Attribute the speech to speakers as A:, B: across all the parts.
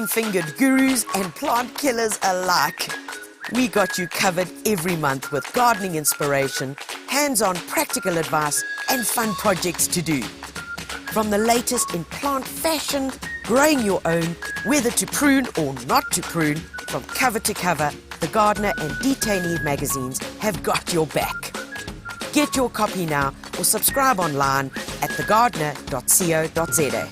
A: green-fingered gurus and plant killers alike. We got you covered every month with gardening inspiration, hands-on practical advice, and fun projects to do. From the latest in plant fashion, growing your own, whether to prune or not to prune, from cover to cover, The Gardener and Endive magazines have got your back. Get your copy now or subscribe online at thegardener.co.za.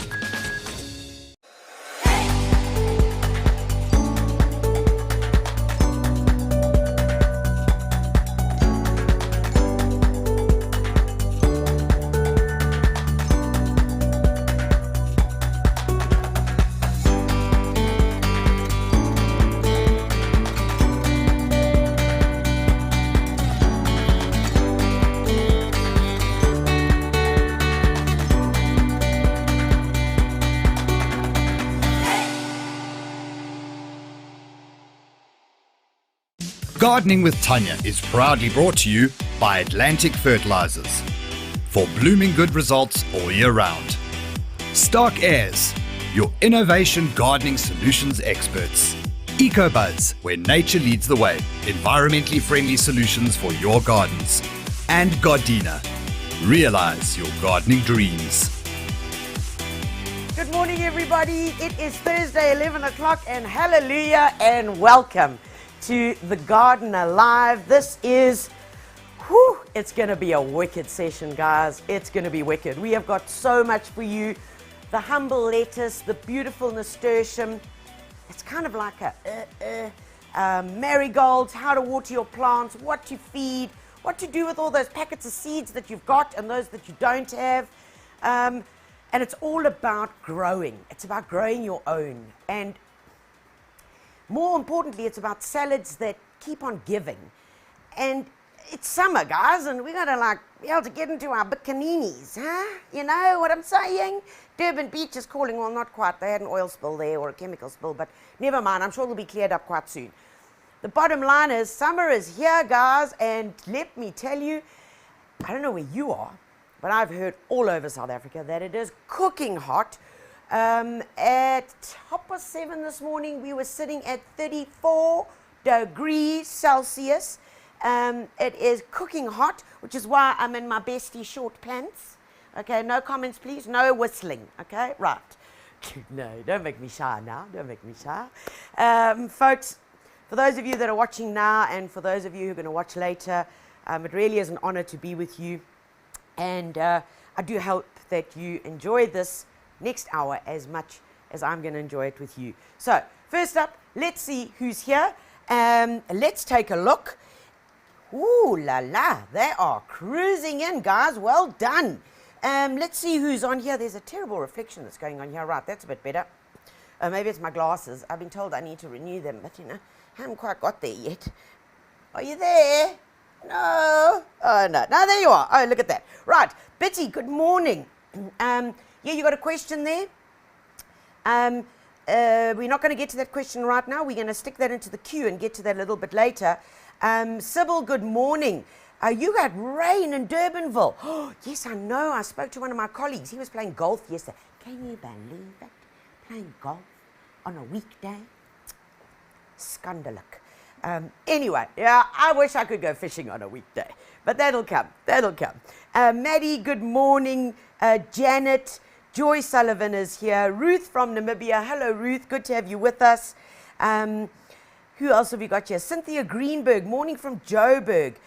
B: Gardening with Tanya is proudly brought to you by Atlantic Fertilizers. For blooming good results all year round. Stark Airs, your innovation gardening solutions experts. EcoBuzz, where nature leads the way. Environmentally friendly solutions for your gardens. And Gardena, realize your gardening dreams.
A: Good morning, everybody. It is Thursday, 11 o'clock, and hallelujah and welcome to The Gardener Live. This is, it's going to be a wicked session, guys. It's going to be wicked. We have got so much for you. The humble lettuce, the beautiful nasturtium. It's kind of like a marigolds, how to water your plants, what to feed, what to do with all those packets of seeds that you've got and those that you don't have. And it's all about growing. It's about growing your own. And more importantly, it's about salads that keep on giving. And it's summer, guys, and we gotta be able to get into our bikinis, huh? You know what I'm saying? Durban Beach is calling. Well, not quite. They had an oil spill there or a chemical spill, but never mind. I'm sure it'll be cleared up quite soon. The bottom line is summer is here, guys, and let me tell you, I don't know where you are, but I've heard all over South Africa that it is cooking hot. At 7:30 this morning, we were sitting at 34 degrees Celsius. It is cooking hot, which is why I'm in my bestie short pants. Okay, no comments, please. No whistling. Okay, right. No, don't make me shy now. Don't make me shy. Folks, for those of you that are watching now and for those of you who are going to watch later, it really is an honor to be with you. And I do hope that you enjoy this next hour as much as I'm going to enjoy it with you. So, first up, let's see who's here. Let's take a look. Ooh la la, they are cruising in, guys. Well done. Let's see who's on here. There's a terrible reflection that's going on here. Right, that's a bit better. Maybe it's my glasses. I've been told I need to renew them, but I haven't quite got there yet. Are you there? No. Oh, no. No, there you are. Oh, look at that. Right, Bitty, good morning. Yeah, you got a question there? We're not going to get to that question right now. We're going to stick that into the queue and get to that a little bit later. Sybil, good morning. You got rain in Durbanville. Oh, yes, I know. I spoke to one of my colleagues. He was playing golf yesterday. Can you believe it? Playing golf on a weekday? Scandalous. Anyway, yeah, I wish I could go fishing on a weekday. But that'll come. That'll come. Maddie, good morning. Janet. Joy Sullivan is here. Ruth from Namibia. Hello, Ruth. Good to have you with us. Who else have we got here? Cynthia Greenberg. Morning from Joburg.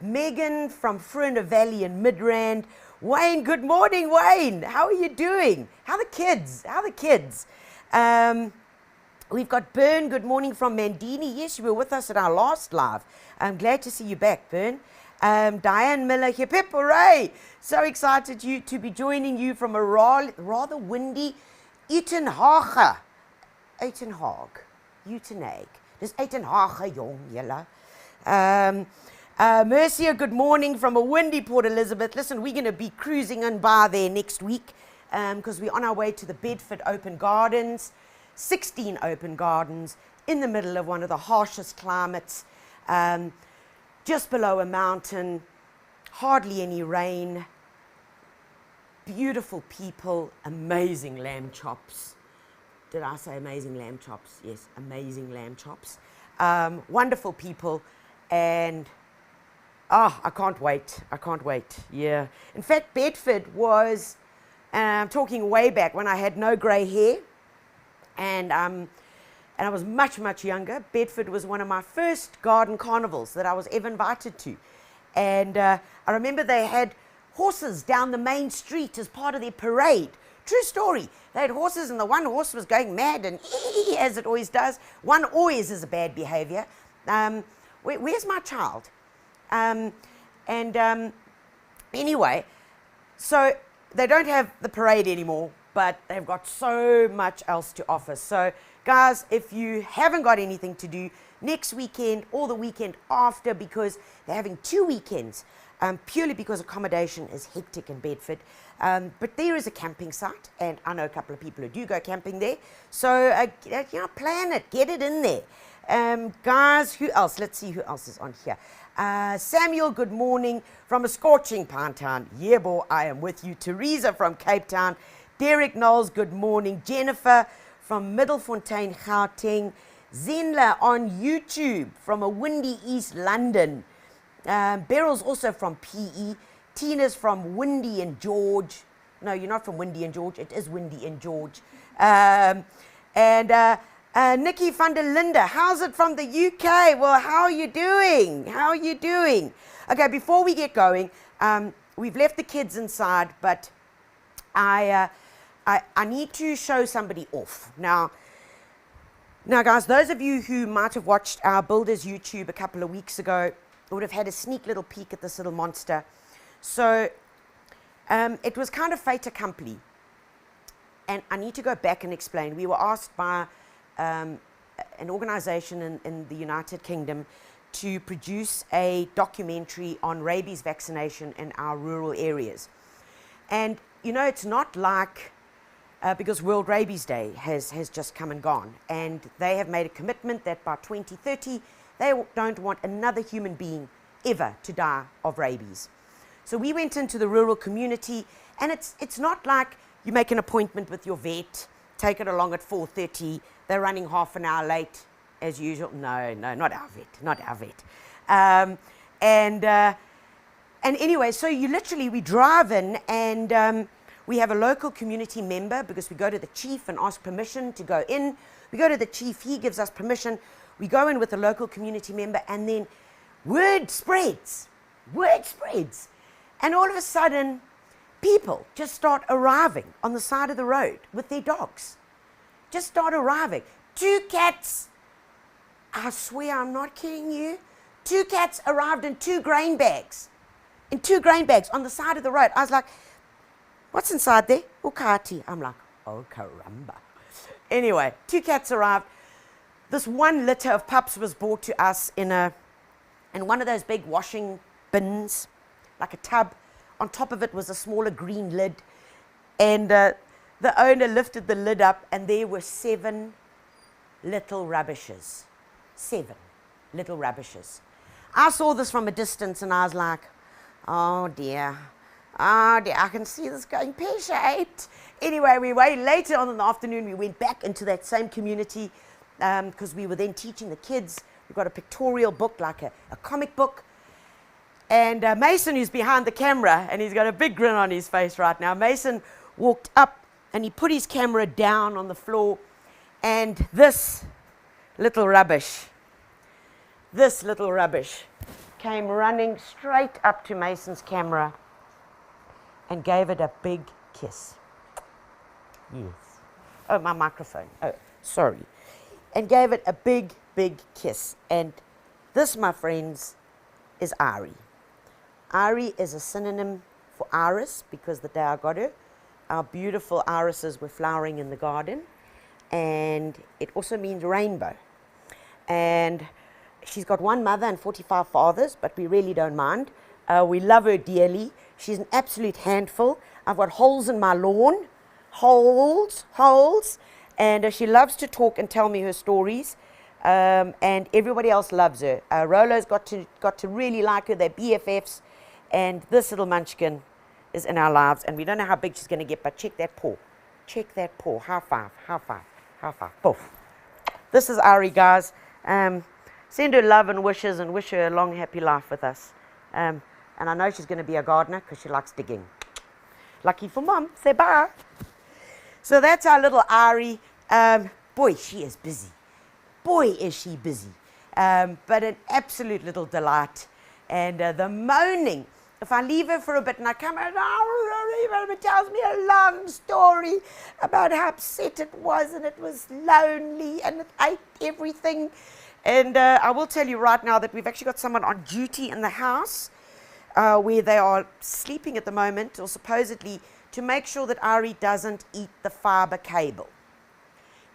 A: Megan from Fruna Valley in Midrand. Wayne, good morning, Wayne. How are you doing? How are the kids? How are the kids? We've got Bern. Good morning from Mandini. Yes, you were with us at our last live. I'm glad to see you back, Bern. Diane Miller, hip hip hooray! So excited to be joining you from a rather windy Uitenhage. Uitenhage. Dis Uitenhage, jong, julle. Mercia, good morning from a windy Port Elizabeth. Listen, we're going to be cruising in by there next week because we're on our way to the Bedford Open Gardens. 16 open gardens in the middle of one of the harshest climates. Just below a mountain, hardly any rain, beautiful people, amazing lamb chops, did I say amazing lamb chops? Yes, amazing lamb chops. Wonderful people, and I can't wait. I can't wait. Yeah. In fact, Bedford was, I'm talking way back when I had no grey hair, and I was much, much younger. Bedford was one of my first garden carnivals that I was ever invited to. And I remember they had horses down the main street as part of their parade. True story. They had horses, and the one horse was going mad, and as it always does. One always is a bad behavior. Where's my child? Anyway, so they don't have the parade anymore, but they've got so much else to offer. So, guys, if you haven't got anything to do next weekend or the weekend after, because they're having 2 weekends, purely because accommodation is hectic in Bedford. But there is a camping site, and I know a couple of people who do go camping there. So, plan it, get it in there. Guys, who else? Let's see who else is on here. Samuel, good morning from a scorching Pinetown. Yeah, boy, I am with you. Teresa from Cape Town. Derek Knowles, good morning. Jennifer from Middelfontein, Gauteng. Zenla on YouTube from a windy East London. Beryl's also from PE. Tina's from Windy and George. No, you're not from Windy and George. It is Windy and George. Nikki van der Linde, how's it from the UK? Well, how are you doing? How are you doing? Okay, before we get going, we've left the kids inside, but I need to show somebody off. Now, guys, those of you who might have watched our Builders YouTube a couple of weeks ago would have had a sneak little peek at this little monster. So it was kind of fait accompli. And I need to go back and explain. We were asked by an organization in the United Kingdom to produce a documentary on rabies vaccination in our rural areas. And, it's not like, because World Rabies Day has just come and gone, and they have made a commitment that by 2030, they don't want another human being ever to die of rabies. So we went into the rural community, and it's not like you make an appointment with your vet, take it along at 4:30, they're running half an hour late, as usual. No, not our vet. And anyway, so we drive in, and we have a local community member, because we go to the chief and ask permission to go in. We go to the chief, he gives us permission. We go in with a local community member, and then word spreads. And all of a sudden, people just start arriving on the side of the road with their dogs. Just start arriving. 2 cats, I swear I'm not kidding you, 2 cats arrived in 2 grain bags. In 2 grain bags on the side of the road. I was like, what's inside there? Ukati. I'm like, oh, caramba. Anyway, 2 cats arrived. This one litter of pups was brought to us in one of those big washing bins, like a tub. On top of it was a smaller green lid. And the owner lifted the lid up, and there were 7 little rubbishes. 7 little rubbishes. I saw this from a distance, and I was like, oh dear, I can see this going pear-shaped. Anyway, later on in the afternoon, we went back into that same community, because we were then teaching the kids. We've got a pictorial book, like a comic book. And Mason, who's behind the camera, and he's got a big grin on his face right now, Mason walked up, and he put his camera down on the floor, and this little rubbish came running straight up to Mason's camera and gave it a big kiss. Yes. Oh, my microphone. Oh, sorry. And gave it a big, big kiss. And this, my friends, is Ari. Ari is a synonym for iris, because the day I got her, our beautiful irises were flowering in the garden. And it also means rainbow. And she's got 1 mother and 45 fathers, but we really don't mind. We love her dearly. She's an absolute handful. I've got holes in my lawn. Holes. And she loves to talk and tell me her stories. And everybody else loves her. Rolo's got to really like her. They're BFFs. And this little munchkin is in our lives. And we don't know how big she's going to get, but check that paw. Check that paw. High five. High five. Poof. This is Ari, guys. Send her love and wish her a long, happy life with us. And I know she's going to be a gardener because she likes digging. Lucky for Mom. Say bye. So that's our little Ari. Boy, she is busy. Boy, is she busy. But an absolute little delight. And the moaning. If I leave her for a bit and I come out, it tells me a long story about how upset it was and it was lonely and it ate everything. And I will tell you right now that we've actually got someone on duty in the house where they are sleeping at the moment, or supposedly, to make sure that Ari doesn't eat the fiber cable,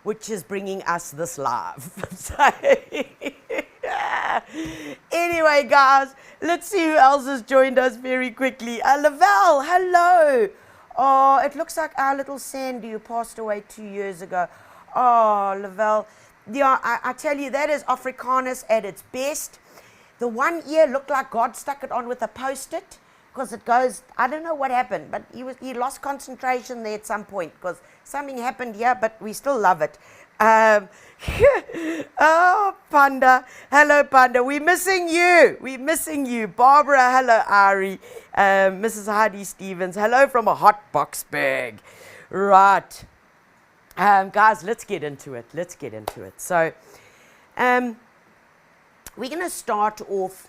A: which is bringing us this live. So anyway, guys, let's see who else has joined us very quickly. Lavelle, hello. Oh, it looks like our little Sandy who passed away 2 years ago. Oh, Lavelle. Yeah, I tell you, that is Afrikaners at its best. The one ear looked like God stuck it on with a Post-it, because it goes, I don't know what happened, but he lost concentration there at some point, because something happened here, but we still love it. Oh, Panda. Hello, Panda. We're missing you. We're missing you. Barbara, hello, Ari. Mrs. Heidi Stevens, hello from a hot box bag. Right. Guys, let's get into it. So, we're going to start off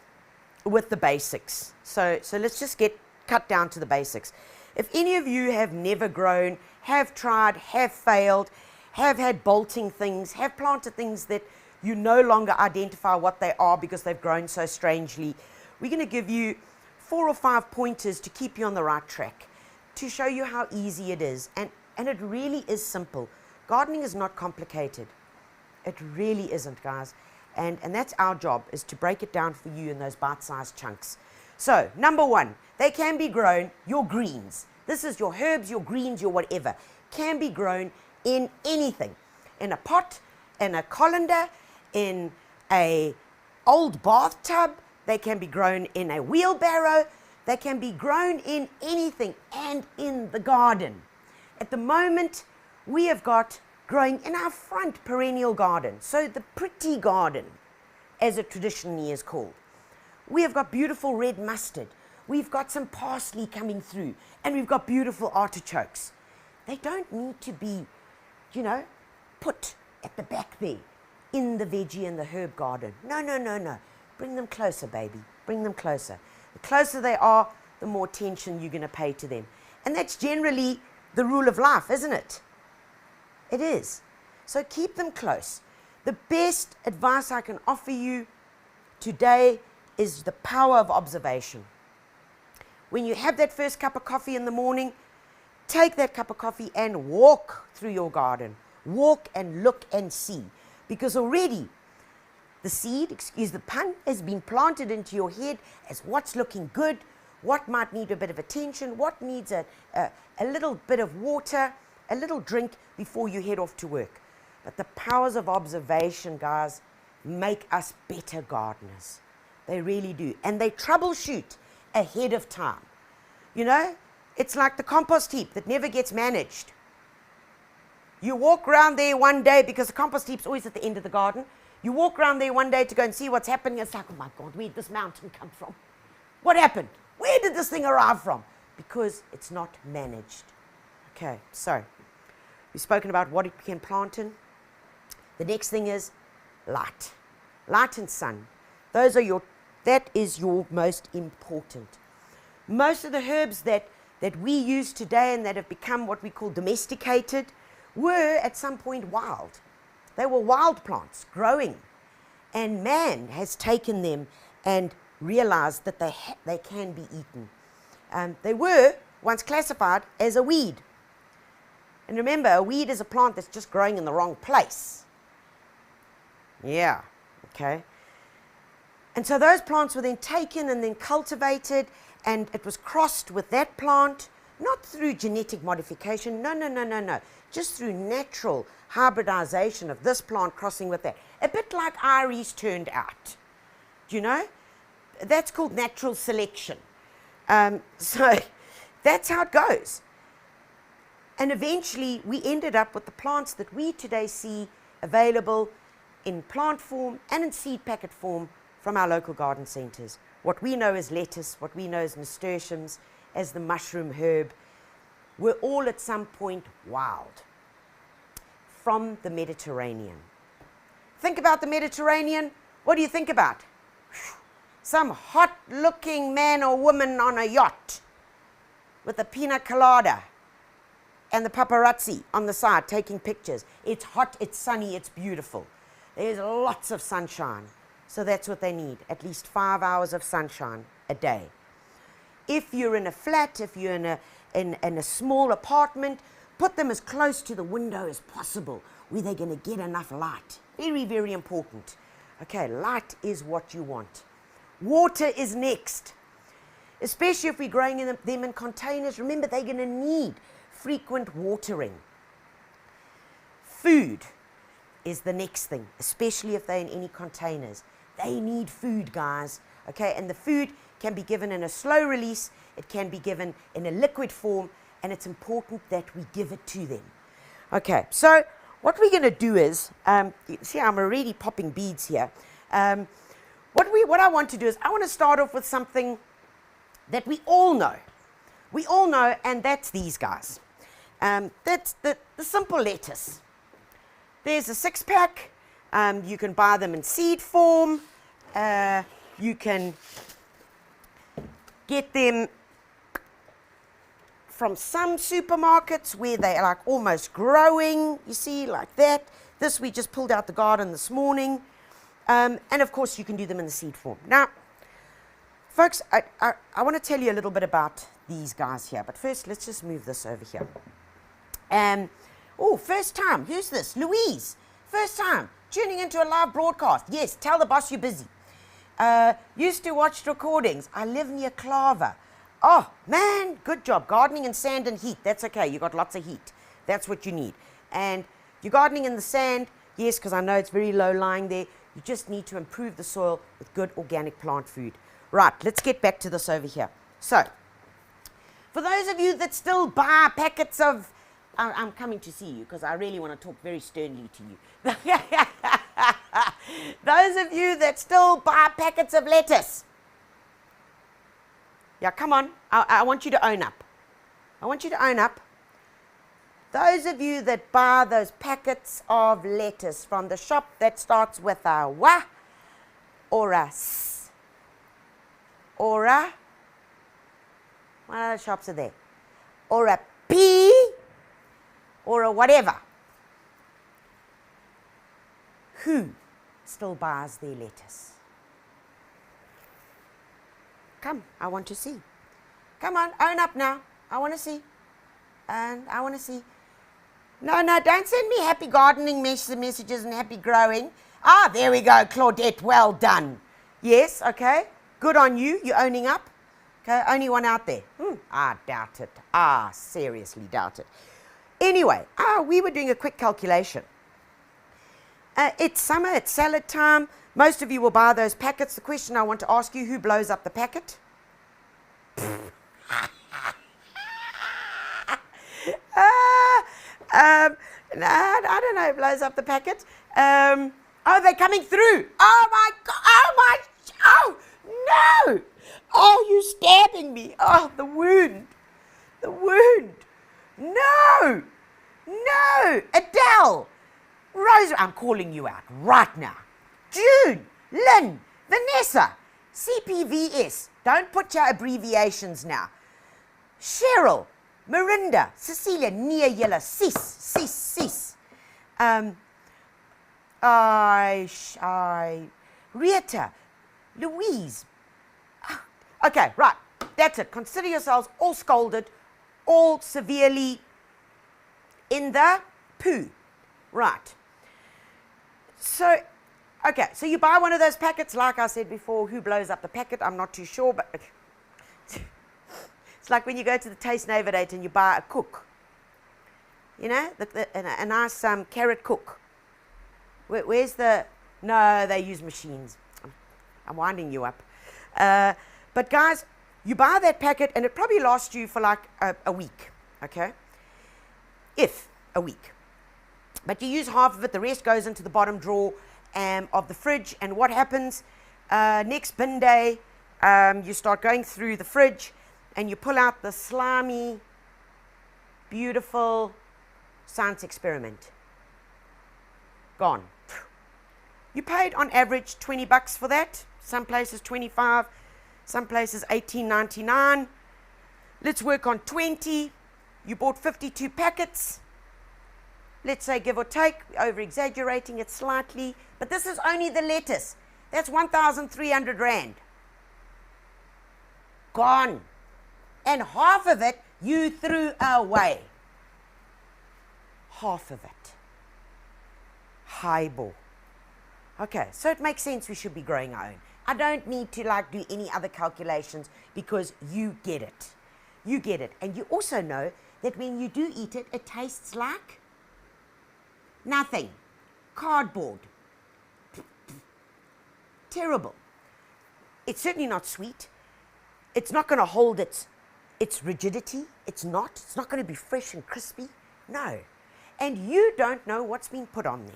A: with the basics. So let's just cut down to the basics. If any of you have never grown, have tried, have failed, have had bolting things, have planted things that you no longer identify what they are because they've grown so strangely, we're going to give you 4 or 5 pointers to keep you on the right track, to show you how easy it is. And it really is simple. Gardening is not complicated. It really isn't, guys. And that's our job, is to break it down for you in those bite-sized chunks. So, number 1, they can be grown, your greens. This is your herbs, your greens, your whatever. Can be grown in anything. In a pot, in a colander, in a old bathtub. They can be grown in a wheelbarrow. They can be grown in anything, and in the garden. At the moment, we have got growing in our front perennial garden. So the pretty garden, as it traditionally is called. We have got beautiful red mustard. We've got some parsley coming through. And we've got beautiful artichokes. They don't need to be, put at the back there in the veggie and the herb garden. No. Bring them closer, baby. Bring them closer. The closer they are, the more attention you're going to pay to them. And that's generally the rule of life, isn't it? It is. So keep them close. The best advice I can offer you today is the power of observation. When you have that first cup of coffee in the morning, take that cup of coffee and walk through your garden. Walk and look and see. Because already the seed, excuse the pun, has been planted into your head as what's looking good, what might need a bit of attention, what needs a little bit of water, a little drink before you head off to work. But the powers of observation, guys, make us better gardeners. They really do. And they troubleshoot ahead of time. It's like the compost heap that never gets managed. You walk around there one day, because the compost heap's always at the end of the garden. You walk around there one day to go and see what's happening. It's like, oh my God, where did this mountain come from? What happened? Where did this thing arrive from? Because it's not managed. Okay, so we've spoken about what it can plant in. The next thing is light. Light and sun. That is your most important. Most of the herbs that we use today and that have become what we call domesticated were at some point wild. They were wild plants growing, and man has taken them and realized that they can be eaten. They were once classified as a weed. And remember, a weed is a plant that's just growing in the wrong place. Yeah, okay. And so those plants were then taken and then cultivated, and it was crossed with that plant, not through genetic modification, no. Just through natural hybridization of this plant crossing with that. A bit like Iris turned out. Do you know? That's called natural selection. So that's how it goes. And eventually we ended up with the plants that we today see available in plant form and in seed packet form from our local garden centres. What we know as lettuce, what we know as nasturtiums, as the mushroom herb, were all at some point wild from the Mediterranean. Think about the Mediterranean. What do you think about? Some hot-looking man or woman on a yacht with a pina colada and the paparazzi on the side taking pictures. It's hot, it's sunny, it's beautiful. There's lots of sunshine. So that's what they need, at least 5 hours of sunshine a day. If you're in a flat, if you're in a small apartment, put them as close to the window as possible where they're going to get enough light. Very, very important. Okay, light is what you want. Water is next, especially if we're growing them in containers. Remember, they're going to need frequent watering. Food is the next thing, especially if they're in any containers. They need food, guys. Okay, and the food can be given in a slow release. It can be given in a liquid form, and it's important that we give it to them. Okay, so what we're going to do is, you see, I'm already popping beads here. What I want to do is, I want to start off with something that we all know. We all know, and that's these guys. That's the simple lettuce. There's a 6-pack. You can buy them in seed form. You can get them from some supermarkets where they are like almost growing, you see, like that. This we just pulled out the garden this morning. And of course you can do them in the seed form. Now, folks, I want to tell you a little bit about these guys here, but first let's just move this over here. Oh, first time, who's this? Louise, first time, tuning into a live broadcast. Yes, tell the boss you're busy. Used to watch recordings. I live near Claver. Oh, man, good job. Gardening in sand and heat. That's okay. You got lots of heat. That's what you need. And you're gardening in the sand, yes, because I know it's very low lying there. You just need to improve the soil with good organic plant food. Right, let's get back to this over here. So, for those of you that still buy packets of, I'm coming to see you because I really want to talk very sternly to you. Those of you that still buy packets of lettuce. Yeah, come on. I want you to own up. I want you to own up. Those of you that buy those packets of lettuce from the shop that starts with a wa or a s or a, what other shops are there? Or a p or a whatever. Who still buys their lettuce? Come, I want to see. Come on, own up now. I want to see. And I want to see. No, don't send me happy gardening messages and happy growing. Ah, there we go, Claudette, well done. Yes, okay, good on you, you're owning up. Okay, only one out there. I doubt it. Seriously doubt it. Anyway, we were doing a quick calculation. It's summer, it's salad time. Most of you will buy those packets. The question I want to ask you, who blows up the packet? No, I don't know who blows up the packet. Oh, they're coming through. Oh, my God. Oh, no. Oh, you're stabbing me. Oh, the wound. The wound. No. Adele. Rose, I'm calling you out right now. June, Lynn, Vanessa, CPVS. Don't put your abbreviations now. Cheryl, Mirinda, Cecilia, near yellow, cease. Rita, Louise. Okay, right. That's it. Consider yourselves all scolded, all severely in the poo. Right. So, okay, so you buy one of those packets, like I said before, who blows up the packet? I'm not too sure, but it's like when you go to the Taste Navigate and you buy a cook. You know, a nice carrot cook. Where's the... No, they use machines. I'm winding you up. But guys, you buy that packet and it probably lasts you for like a week, okay? if a week. But you use half of it, the rest goes into the bottom drawer of the fridge. And what happens next bin day, you start going through the fridge and you pull out the slimy, beautiful science experiment. Gone. You paid on average $20 for that. Some places 25, some places $18.99. Let's work on 20. You bought 52 packets. Let's say give or take, over exaggerating it slightly, but this is only the lettuce. That's 1,300 Rand. Gone. And half of it you threw away. Half of it. Highball. Okay, so it makes sense we should be growing our own. I don't need to do any other calculations because you get it. You get it. And you also know that when you do eat it, it tastes like nothing. Cardboard. Terrible. It's certainly not sweet. It's not going to hold its rigidity. It's not going to be fresh and crispy. No. And you don't know what's been put on there.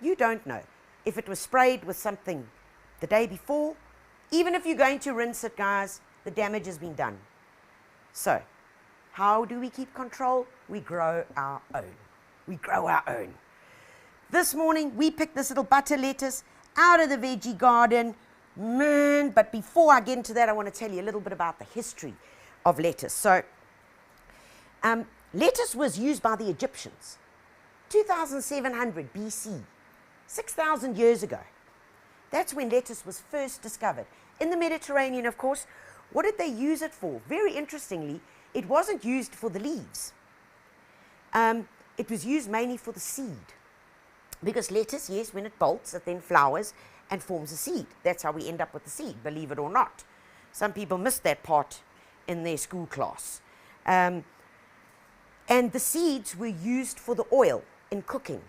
A: You don't know. If it was sprayed with something the day before, even if you're going to rinse it, guys, the damage has been done. So, how do we keep control? We grow our own. We grow our own. This morning, we picked this little butter lettuce out of the veggie garden. Man, but before I get into that, I want to tell you a little bit about the history of lettuce. So, lettuce was used by the Egyptians, 2,700 BC, 6,000 years ago. That's when lettuce was first discovered. In the Mediterranean, of course. What did they use it for? Very interestingly, it wasn't used for the leaves. It was used mainly for the seed. Because lettuce, yes, when it bolts, it then flowers and forms a seed. That's how we end up with the seed, believe it or not. Some people missed that part in their school class. And the seeds were used for the oil in cooking.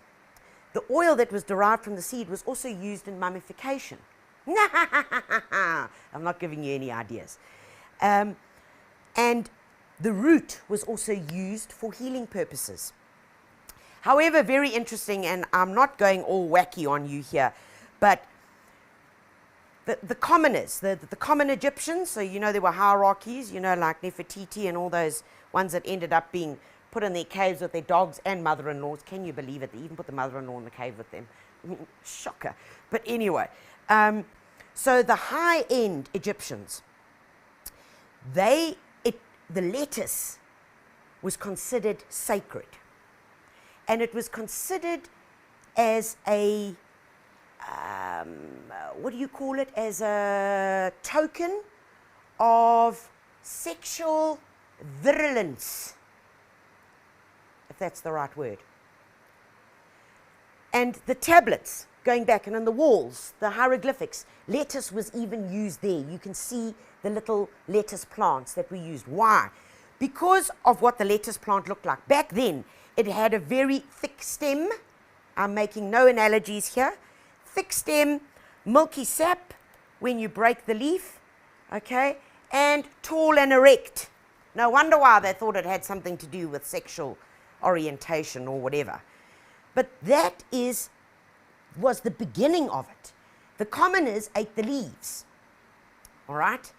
A: The oil that was derived from the seed was also used in mummification. I'm not giving you any ideas. And the root was also used for healing purposes. However, very interesting, and I'm not going all wacky on you here, but the commoners, the common Egyptians, so you know there were hierarchies, you know, like Nefertiti and all those ones that ended up being put in their caves with their dogs and mother-in-laws. Can you believe it? They even put the mother-in-law in the cave with them. I mean, shocker. But anyway, so the high-end Egyptians, the lettuce was considered sacred. And it was considered as a, what do you call it? As a token of sexual virulence, if that's the right word. And the tablets, going back, and on the walls, the hieroglyphics, lettuce was even used there. You can see the little lettuce plants that were used. Why? Because of what the lettuce plant looked like. Back then, it had a very thick stem. I'm making no analogies here. Thick stem, milky sap when you break the leaf, okay, and tall and erect. No wonder why they thought it had something to do with sexual orientation or whatever. But that was the beginning of it. The commoners ate the leaves, all right?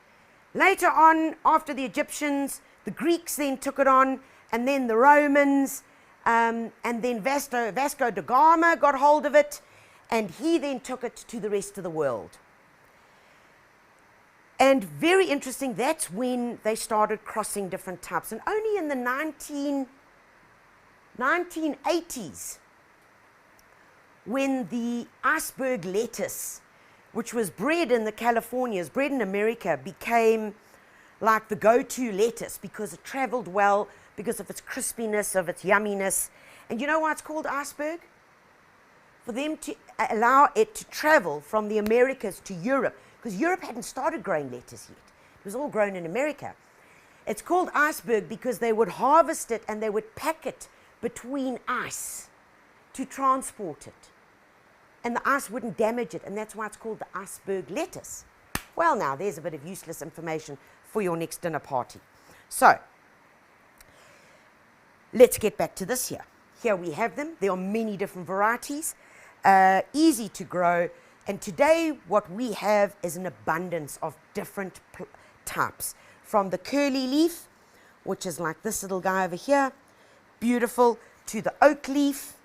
A: Later on, after the Egyptians, the Greeks then took it on, and then the Romans, and then Vasco da Gama got hold of it, and he then took it to the rest of the world. And very interesting, that's when they started crossing different types. And only in the 1980s, when the iceberg lettuce, which was bred in the Californias, bred in America, became like the go-to lettuce because it traveled well, because of its crispiness, of its yumminess. And you know why it's called iceberg? For them to allow it to travel from the Americas to Europe, because Europe hadn't started growing lettuce yet. It was all grown in America. It's called iceberg because they would harvest it and they would pack it between ice to transport it. And the ice wouldn't damage it, and that's why it's called the iceberg lettuce. Well, now, there's a bit of useless information for your next dinner party. So, let's get back to this here. Here we have them. There are many different varieties, easy to grow. And today what we have is an abundance of different types. From the curly leaf, which is like this little guy over here, beautiful, to the oak leaf,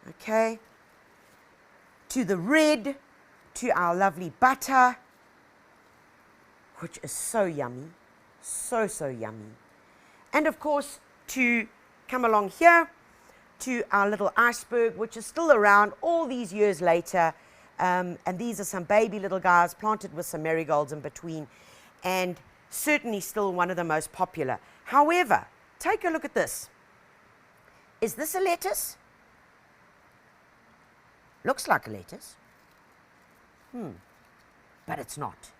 A: okay, to the red, to our lovely butter, which is so yummy, so yummy. And of course, to come along here, to our little iceberg, which is still around all these years later. And these are some baby little guys planted with some marigolds in between, and certainly still one of the most popular. However, take a look at this. Is this a lettuce? Looks like a lettuce. But it's not.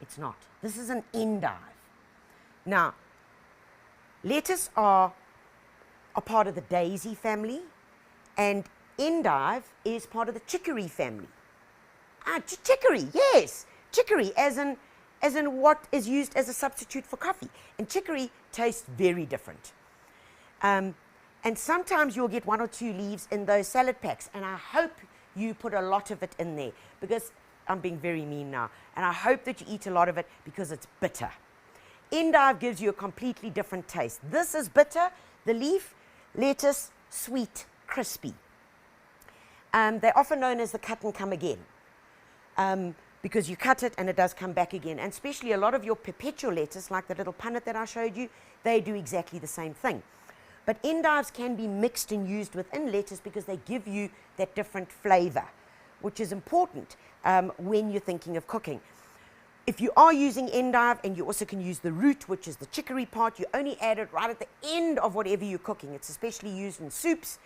A: It's not. This is an endive. Now, lettuce are part of the daisy family, and endive is part of the chicory family. Chicory, yes. Chicory as in what is used as a substitute for coffee. And chicory tastes very different. And sometimes you'll get 1 or 2 leaves in those salad packs, and I hope you put a lot of it in there, because I'm being very mean now, and I hope that you eat a lot of it because it's bitter. Endive gives you a completely different taste. This is bitter, the leaf, lettuce, sweet, crispy. They're often known as the cut and come again, because you cut it and it does come back again. And especially a lot of your perpetual lettuce, like the little punnet that I showed you, they do exactly the same thing. But endives can be mixed and used within lettuce because they give you that different flavor, which is important when you're thinking of cooking. If you are using endive, and you also can use the root, which is the chicory part, you only add it right at the end of whatever you're cooking. It's especially used in soups,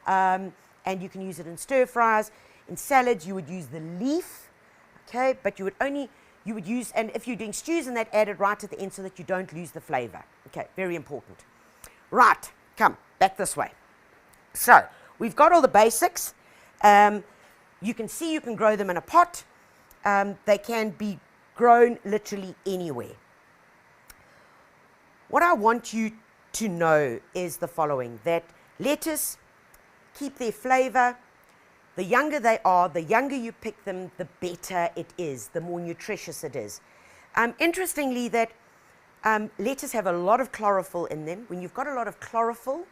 A: and you can use it in stir fries. In salads, you would use the leaf, okay, but you would use, and if you're doing stews and that, add it right at the end so that you don't lose the flavor. Okay, very important. Right, come back this way. So we've got all the basics. You can see you can grow them in a pot. They can be grown literally anywhere. What I want you to know is the following, that lettuce keep their flavor. The younger they are, the younger you pick them, the better it is, the more nutritious it is. Interestingly, that lettuce have a lot of chlorophyll in them. When you've got a lot of chlorophyll,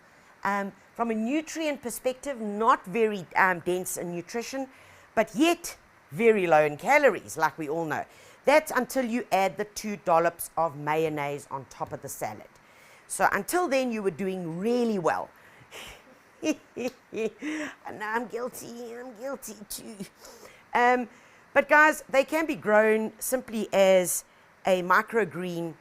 A: from a nutrient perspective, not very dense in nutrition, but yet very low in calories, like we all know. That's until you add the 2 dollops of mayonnaise on top of the salad. So until then, you were doing really well. And now I'm guilty too. But guys, they can be grown simply as a microgreen.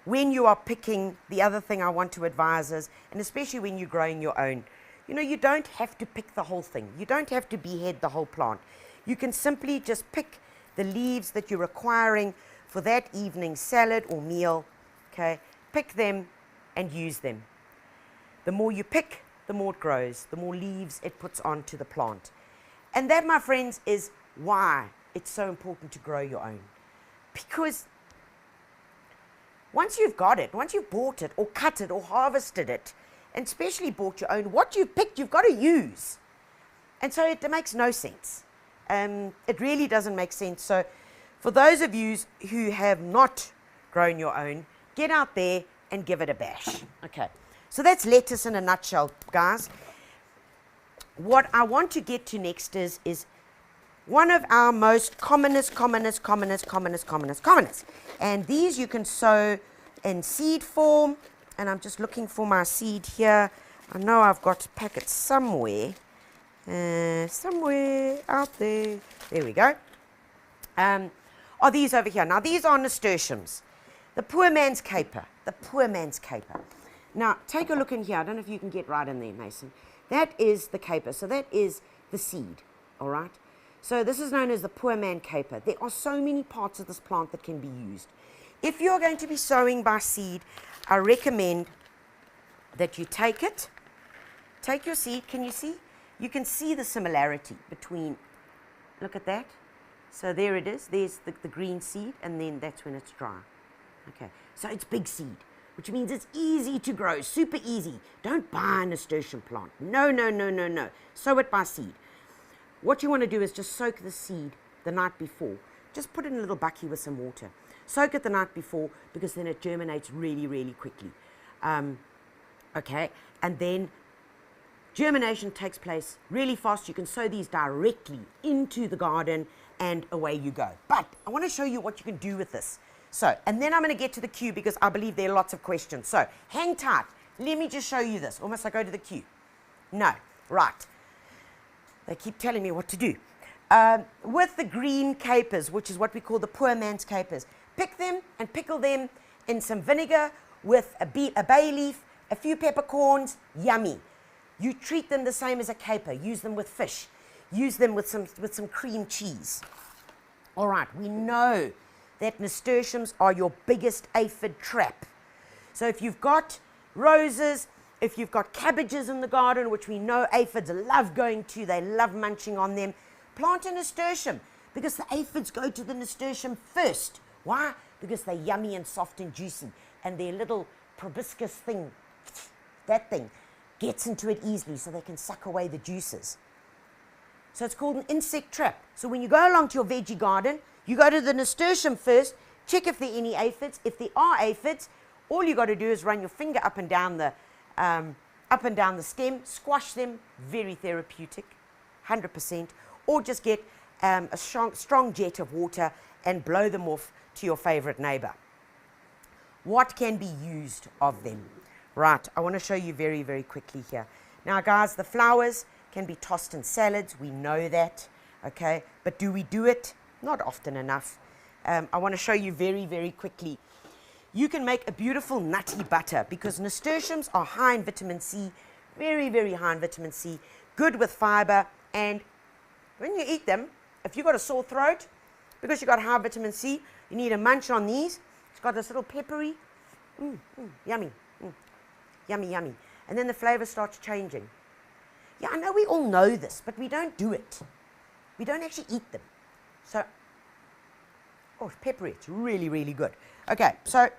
A: When you are picking, the other thing I want to advise is, and especially when you're growing your own, you know, you don't have to pick the whole thing. You don't have to behead the whole plant. You can simply just pick the leaves that you're requiring for that evening salad or meal, okay? Pick them and use them. The more you pick, the more it grows, the more leaves it puts onto the plant. And that, my friends, is why it's so important to grow your own. Because once you've got it, once you've bought it or cut it or harvested it, and especially bought your own, what you've picked, you've got to use. And so it makes no sense. It really doesn't make sense. So for those of you who have not grown your own, get out there and give it a bash. Okay. So that's lettuce in a nutshell, guys. What I want to get to next is one of our most commonest. And these you can sow in seed form. And I'm just looking for my seed here. I know I've got packets somewhere. Somewhere out there. There we go. Are these over here? Now, these are nasturtiums. The poor man's caper. The poor man's caper. Now, take a look in here. I don't know if you can get right in there, Mason. That is the caper. So that is the seed, all right? So this is known as the poor man caper. There are so many parts of this plant that can be used. If you're going to be sowing by seed, I recommend that you take your seed. Can you see? You can see the similarity between, look at that. So there it is. There's the green seed, and then that's when it's dry. Okay, so it's big seed. which means it's easy to grow, super easy. Don't buy a nasturtium plant. No, no, no, no, no. Sow it by seed. What you want to do is just soak the seed the night before. Just put it in a little bucket with some water. Soak it the night before, because then it germinates really, really quickly. Okay, and then germination takes place really fast. You can sow these directly into the garden and away you go. But I want to show you what you can do with this. So, and then I'm going to get to the queue because I believe there are lots of questions. So, hang tight. Let me just show you this. Almost like I go to the queue. No, right. They keep telling me what to do. With the green capers, which is what we call the poor man's capers, pick them and pickle them in some vinegar with a bay leaf, a few peppercorns. Yummy. You treat them the same as a caper. Use them with fish. Use them with some cream cheese. All right, we know that nasturtiums are your biggest aphid trap. So if you've got roses, if you've got cabbages in the garden, which we know aphids love going to, they love munching on them, plant a nasturtium, because the aphids go to the nasturtium first. Why? Because they're yummy and soft and juicy, and their little proboscis thing, that thing, gets into it easily so they can suck away the juices. So it's called an insect trap. So when you go along to your veggie garden, you go to the nasturtium first, check if there are any aphids. If there are aphids, all you got to do is run your finger up and down the stem, squash them, very therapeutic, 100%, or just get a strong jet of water and blow them off to your favorite neighbor. What can be used of them? Right, I want to show you very, very quickly here. Now, guys, the flowers can be tossed in salads. We know that, okay? But do we do it? Not often enough. I want to show you very, very quickly. You can make a beautiful nutty butter because nasturtiums are high in vitamin C, very, very high in vitamin C, good with fiber, and when you eat them, if you've got a sore throat, because you've got high vitamin C, you need to munch on these. It's got this little peppery, yummy, yummy, yummy. And then the flavor starts changing. Yeah, I know we all know this, but we don't do it. We don't actually eat them. So, oh, it's peppery. It's really, really good. Okay, so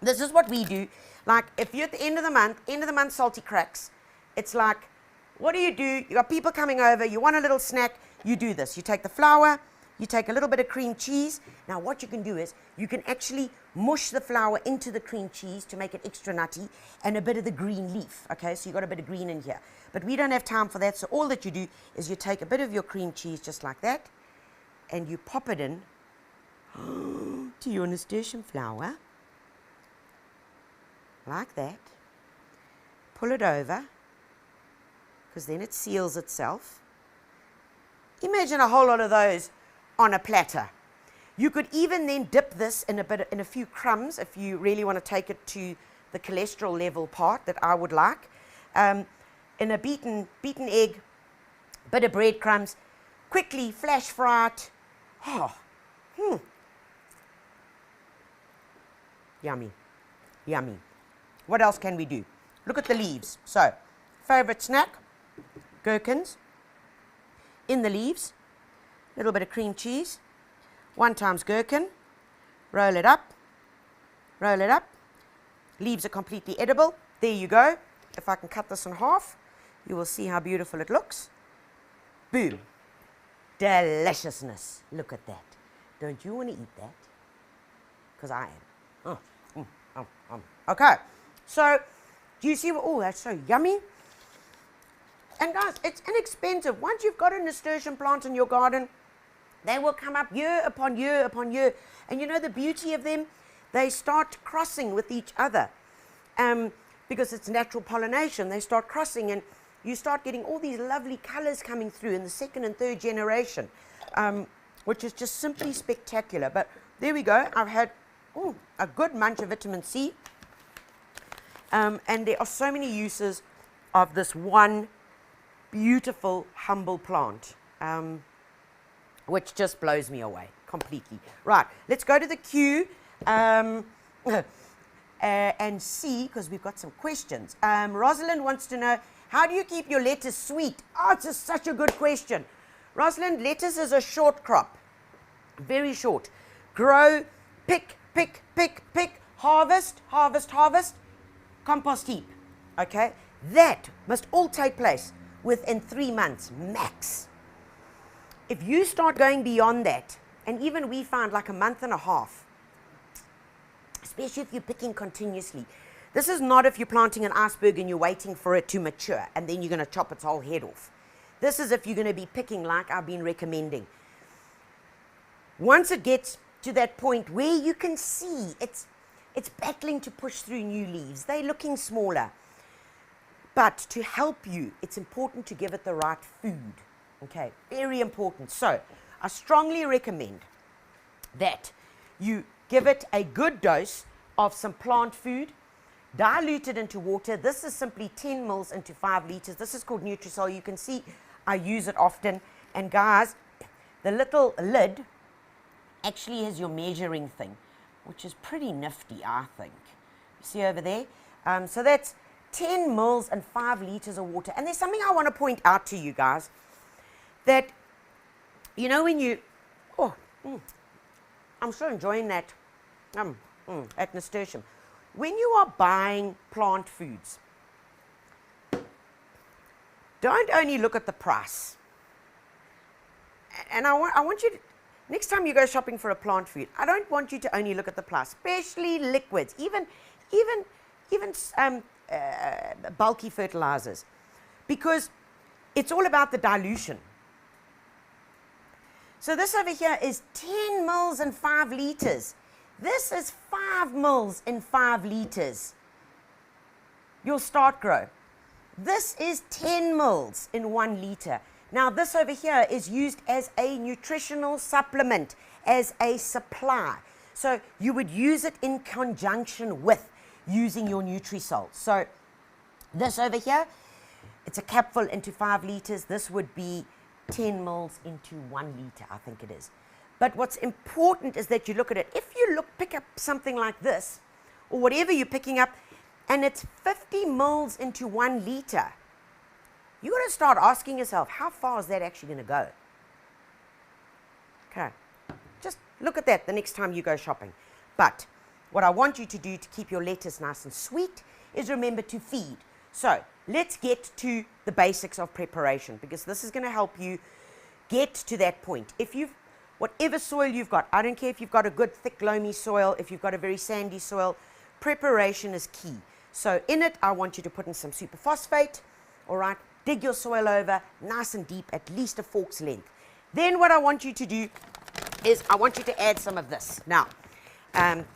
A: this is what we do. Like, if you're at the end of the month salty cracks, it's like, what do? You got people coming over, you want a little snack, you do this. You take the flour, you take a little bit of cream cheese. Now, what you can do is, you can actually mush the flour into the cream cheese to make it extra nutty, and a bit of the green leaf, okay? So you got a bit of green in here. But we don't have time for that, so all that you do is you take a bit of your cream cheese just like that, and you pop it in to your nasturtium flour, like that. Pull it over, because then it seals itself. Imagine a whole lot of those on a platter. You could even then dip this in a few crumbs if you really want to take it to the cholesterol level part that I would like. In a beaten egg, bit of breadcrumbs, quickly flash fry it. Oh, yummy, yummy. What else can we do? Look at the leaves. So, favorite snack, gherkins. In the leaves, a little bit of cream cheese, 1 times gherkin, roll it up, leaves are completely edible. There you go. If I can cut this in half, you will see how beautiful it looks. Boom. Deliciousness. Look at that. Don't you want to eat that? Because I am. Okay. So, do you see what? Oh, that's so yummy. And guys, it's inexpensive. Once you've got a nasturtium plant in your garden, they will come up year upon year upon year. And you know the beauty of them? They start crossing with each other. Because it's natural pollination. They start crossing and you start getting all these lovely colors coming through in the second and third generation, which is just simply spectacular. But there we go. I've had a good munch of vitamin C. And there are so many uses of this one beautiful, humble plant, which just blows me away completely. Right, let's go to the queue and see, because we've got some questions. Rosalind wants to know, how do you keep your lettuce sweet? Oh, it's just such a good question. Rosalind, lettuce is a short crop, very short. Grow, pick, harvest, harvest, harvest, compost heap. Okay? That must all take place within 3 months max. If you start going beyond that, and even we found like a month and a half, especially if you're picking continuously. This is not if you're planting an iceberg and you're waiting for it to mature and then you're going to chop its whole head off. This is if you're going to be picking like I've been recommending. Once it gets to that point where you can see it's battling to push through new leaves, they're looking smaller. But to help you, it's important to give it the right food. Okay, very important. So I strongly recommend that you give it a good dose of some plant food, dilute it into water. This is simply 10 mils into 5 liters. This is called Nutrisol. You can see I use it often. And guys, the little lid actually has your measuring thing, which is pretty nifty, I think. You see over there? So that's 10 mils and 5 liters of water. And there's something I want to point out to you guys, that, you know, when you, I'm so enjoying that at Nasturtium. When you are buying plant foods, don't only look at the price. And I want you to, next time you go shopping for a plant food, I don't want you to only look at the price, especially liquids, even bulky fertilizers, because it's all about the dilution. So this over here is 10 mils and 5 liters. This is 5 mils in 5 liters. Your start grow. This is 10 mils in 1 liter. Now this over here is used as a nutritional supplement, as a supply. So you would use it in conjunction with using your Nutrisol. So this over here, it's a capful into 5 liters. This would be 10 mils into 1 liter, I think it is. But what's important is that you look at it. If you pick up something like this, or whatever you're picking up, and it's 50 mils into 1 liter, you got to start asking yourself, how far is that actually going to go? Okay, just look at that the next time you go shopping. But what I want you to do to keep your lettuce nice and sweet is remember to feed. So let's get to the basics of preparation, because this is going to help you get to that point. If you've, whatever soil you've got, I don't care if you've got a good thick loamy soil, if you've got a very sandy soil, preparation is key. So in it, I want you to put in some superphosphate, all right, dig your soil over nice and deep, at least a fork's length. Then what I want you to do is I want you to add some of this. Now,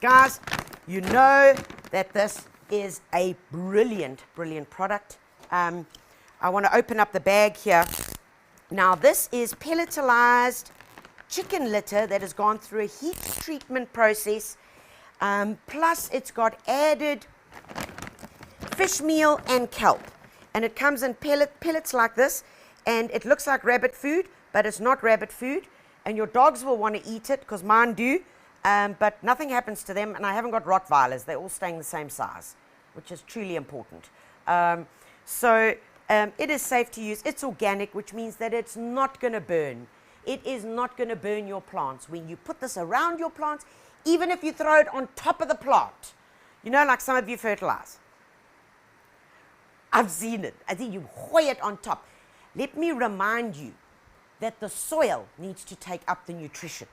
A: guys, you know that this is a brilliant, brilliant product. I want to open up the bag here. Now, this is pelletized chicken litter that has gone through a heat treatment process. Plus, it's got added fish meal and kelp. And it comes in pellets like this. And it looks like rabbit food, but it's not rabbit food. And your dogs will want to eat it, because mine do. But nothing happens to them. And I haven't got Rottweilers. They're all staying the same size, which is truly important. It is safe to use. It's organic, which means that it's not going to burn. It is not going to burn your plants. When you put this around your plants, even if you throw it on top of the plant, you know, like some of you fertilize. I've seen it. I think you hoy it on top. Let me remind you that the soil needs to take up the nutrition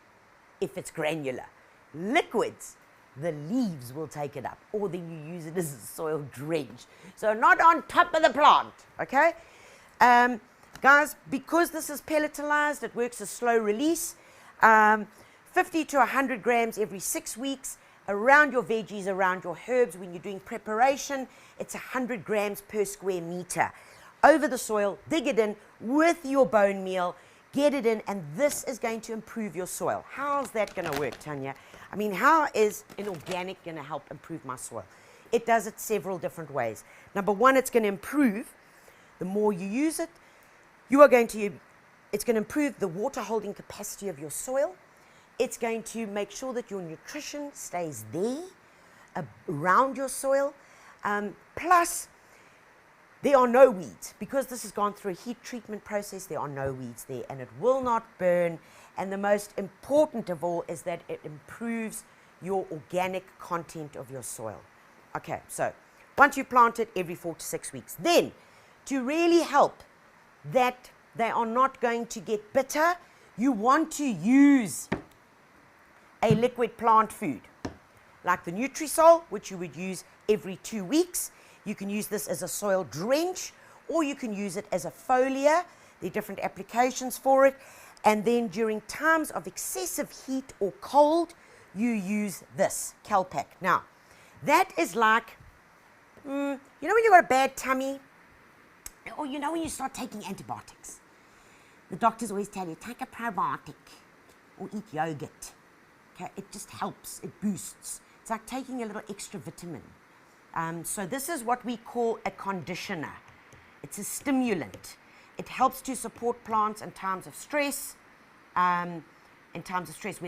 A: if it's granular. Liquids, the leaves will take it up, or then you use it as a soil drench. So not on top of the plant, okay? Guys, because this is pelletized, it works as slow release. 50 to 100 grams every 6 weeks around your veggies, around your herbs. When you're doing preparation, it's 100 grams per square meter. Over the soil, dig it in with your bone meal, get it in, and this is going to improve your soil. How's that going to work, Tanya? I mean, how is an organic going to help improve my soil? It does it several different ways. Number one, it's going to improve. The more you use it, it's going to improve the water holding capacity of your soil. It's going to make sure that your nutrition stays there around your soil. Plus, there are no weeds. Because this has gone through a heat treatment process, there are no weeds there, and it will not burn. And the most important of all is that it improves your organic content of your soil. Okay, so once you plant it, every 4 to 6 weeks. Then, to really help that they are not going to get bitter, you want to use a liquid plant food like the Nutrisol, which you would use every 2 weeks. You can use this as a soil drench, or you can use it as a foliar. There are different applications for it. And then during times of excessive heat or cold, you use this Calpac. Now, that is like, you know when you've got a bad tummy, or you know when you start taking antibiotics, the doctors always tell you, take a probiotic or eat yogurt. Okay, it just helps, it boosts. It's like taking a little extra vitamin. So this is what we call a conditioner. It's a stimulant. It helps to support plants in times of stress, where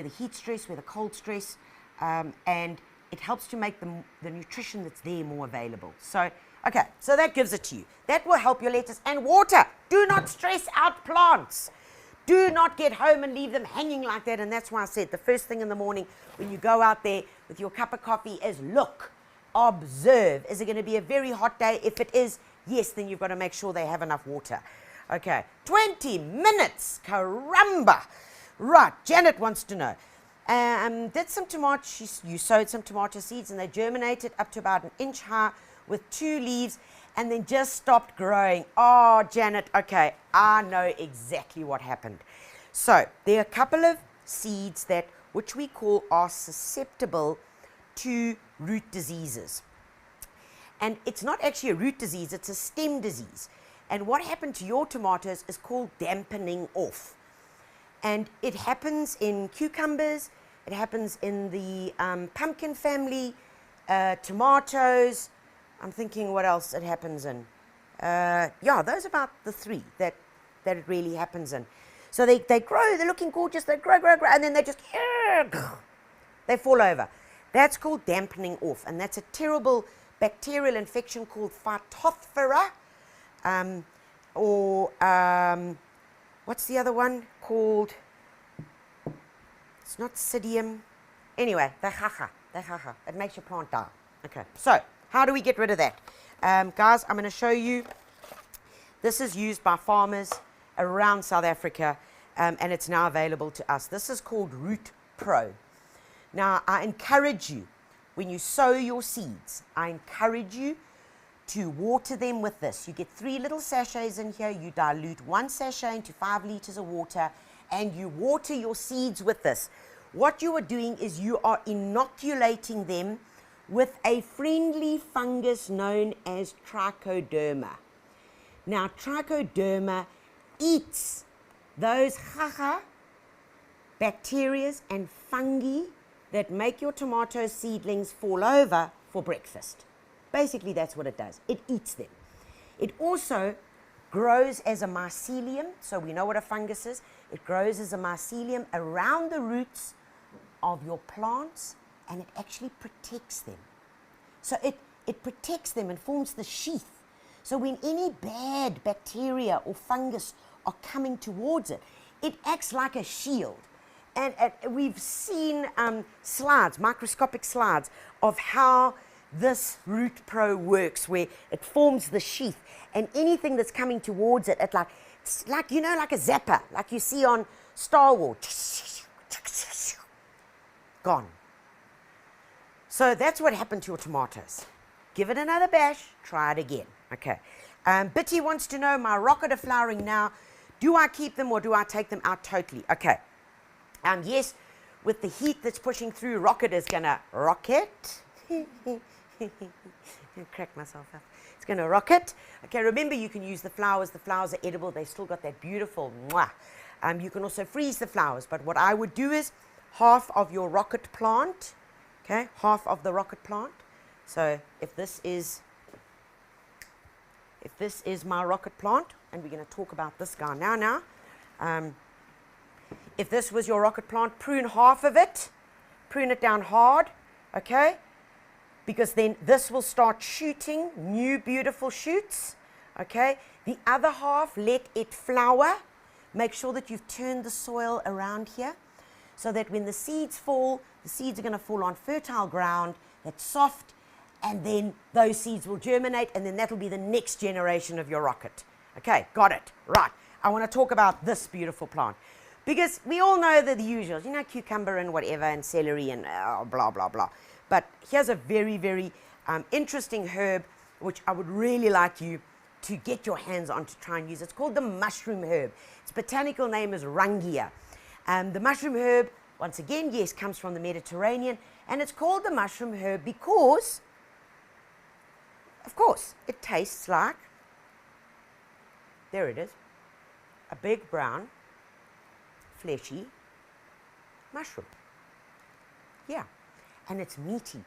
A: the heat stress, where the cold stress, and it helps to make the nutrition that's there more available. So, okay, so that gives it to you. That will help your lettuce. And water. Do not stress out plants. Do not get home and leave them hanging like that. And that's why I said the first thing in the morning when you go out there with your cup of coffee is look, observe. Is it going to be a very hot day? If it is, yes, then you've got to make sure they have enough water. Okay, 20 minutes. Caramba. Right, Janet wants to know. Did some tomatoes, you sowed some tomato seeds and they germinated up to about 1 inch high with 2 leaves and then just stopped growing. Oh, Janet, okay, I know exactly what happened. So there are a couple of seeds that, which we call, are susceptible to root diseases. And it's not actually a root disease, it's a stem disease. And what happened to your tomatoes is called dampening off. And it happens in cucumbers, it happens in the pumpkin family, tomatoes. I'm thinking what else it happens in. Yeah, those are about the 3 that it really happens in. So they grow, they're looking gorgeous, they grow, and then they just, they fall over. That's called dampening off, and that's a terrible bacterial infection called Phytophthora, what's the other one called? It's not Psidium. Anyway, the haha. It makes your plant die. Okay, so how do we get rid of that? Guys, I'm going to show you. This is used by farmers around South Africa, and it's now available to us. This is called Root Pro. Now, I encourage you, when you sow your seeds, I encourage you to water them with this. You get 3 little sachets in here. You dilute 1 sachet into 5 liters of water, and you water your seeds with this. What you are doing is you are inoculating them with a friendly fungus known as Trichoderma. Now, Trichoderma eats those bacteria and fungi that make your tomato seedlings fall over for breakfast. Basically, that's what it does. It eats them. It also grows as a mycelium, so we know what a fungus is. It grows as a mycelium around the roots of your plants, and it actually protects them. So it protects them and forms the sheath. So when any bad bacteria or fungus are coming towards it, it acts like a shield. And we've seen slides, microscopic slides, of how this Root Pro works, where it forms the sheath, and anything that's coming towards it, it's like, you know, like a zapper, like you see on Star Wars. Gone. So that's what happened to your tomatoes. Give it another bash, try it again. Okay. Bitty wants to know, my rocket are flowering now. Do I keep them or do I take them out totally? Okay. Yes, with the heat that's pushing through, rocket is going to rocket. Crack myself up. It's going to rocket. Okay, remember you can use the flowers. The flowers are edible. They still got that beautiful mwah. You can also freeze the flowers. But what I would do is half of your rocket plant. Okay, half of the rocket plant. So if this is my rocket plant, and we're going to talk about this guy now. If this was your rocket plant, prune half of it. Prune it down hard. Okay. Because then this will start shooting new beautiful shoots. Okay. The other half, let it flower. Make sure that you've turned the soil around here. so that when the seeds fall, the seeds are going to fall on fertile ground that's soft, and then those seeds will germinate, and then that'll be the next generation of your rocket. Okay, got it. Right. I want to talk about this beautiful plant, because we all know the usuals, you know, cucumber and whatever, and celery and blah, blah, blah. But here's a very, very interesting herb, which I would really like you to get your hands on to try and use. It's called the mushroom herb. Its botanical name is Rungia. The mushroom herb, once again, yes, comes from the Mediterranean, and it's called the mushroom herb because, of course, it tastes like, there it is, a big brown, fleshy mushroom. Yeah, and it's meaty.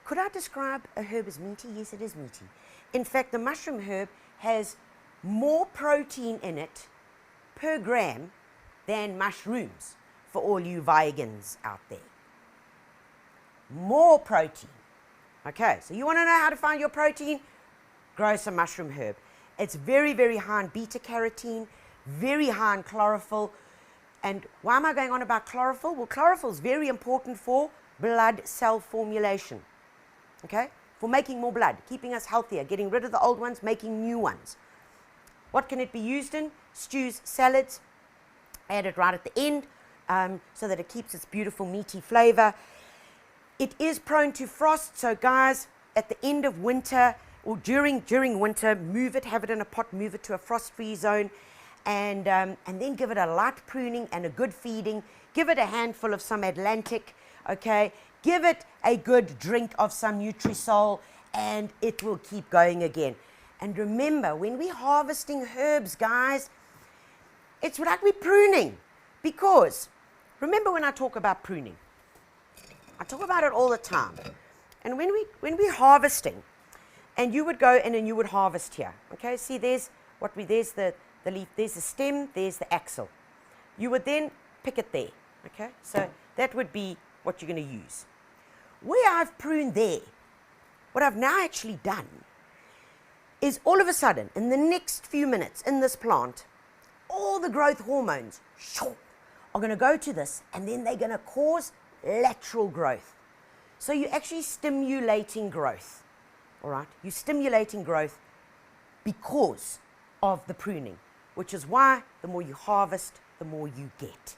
A: Could I describe a herb as meaty? Yes, it is meaty. In fact, the mushroom herb has more protein in it per gram than mushrooms, for all you vegans out there. More protein. Okay, so you want to know how to find your protein? Grow some mushroom herb. It's very, very high in beta-carotene, very high in chlorophyll. And why am I going on about chlorophyll? Well, chlorophyll is very important for blood cell formulation. Okay? For making more blood, keeping us healthier, getting rid of the old ones, making new ones. What can it be used in? Stews, salads. Add it right at the end so that it keeps its beautiful meaty flavor. It is prone to frost, so guys, at the end of winter or during winter, move it, have it in a pot, move it to a frost-free zone, and then give it a light pruning and a good feeding. Give it a handful of some Atlantic, okay? Give it a good drink of some Nutrisol, and it will keep going again. And remember, when we're harvesting herbs, guys, it's like we're pruning. Because, remember when I talk about pruning, I talk about it all the time. And when we're harvesting, and you would go in and you would harvest here, okay? See, there's the leaf, there's the stem, there's the axil. You would then pick it there, okay? So that would be what you're going to use. Where I've pruned there, what I've now actually done is all of a sudden, in the next few minutes in this plant, all the growth hormones are going to go to this, and then they're going to cause lateral growth. So you're actually stimulating growth, all right? You're stimulating growth because of the pruning, which is why the more you harvest, the more you get.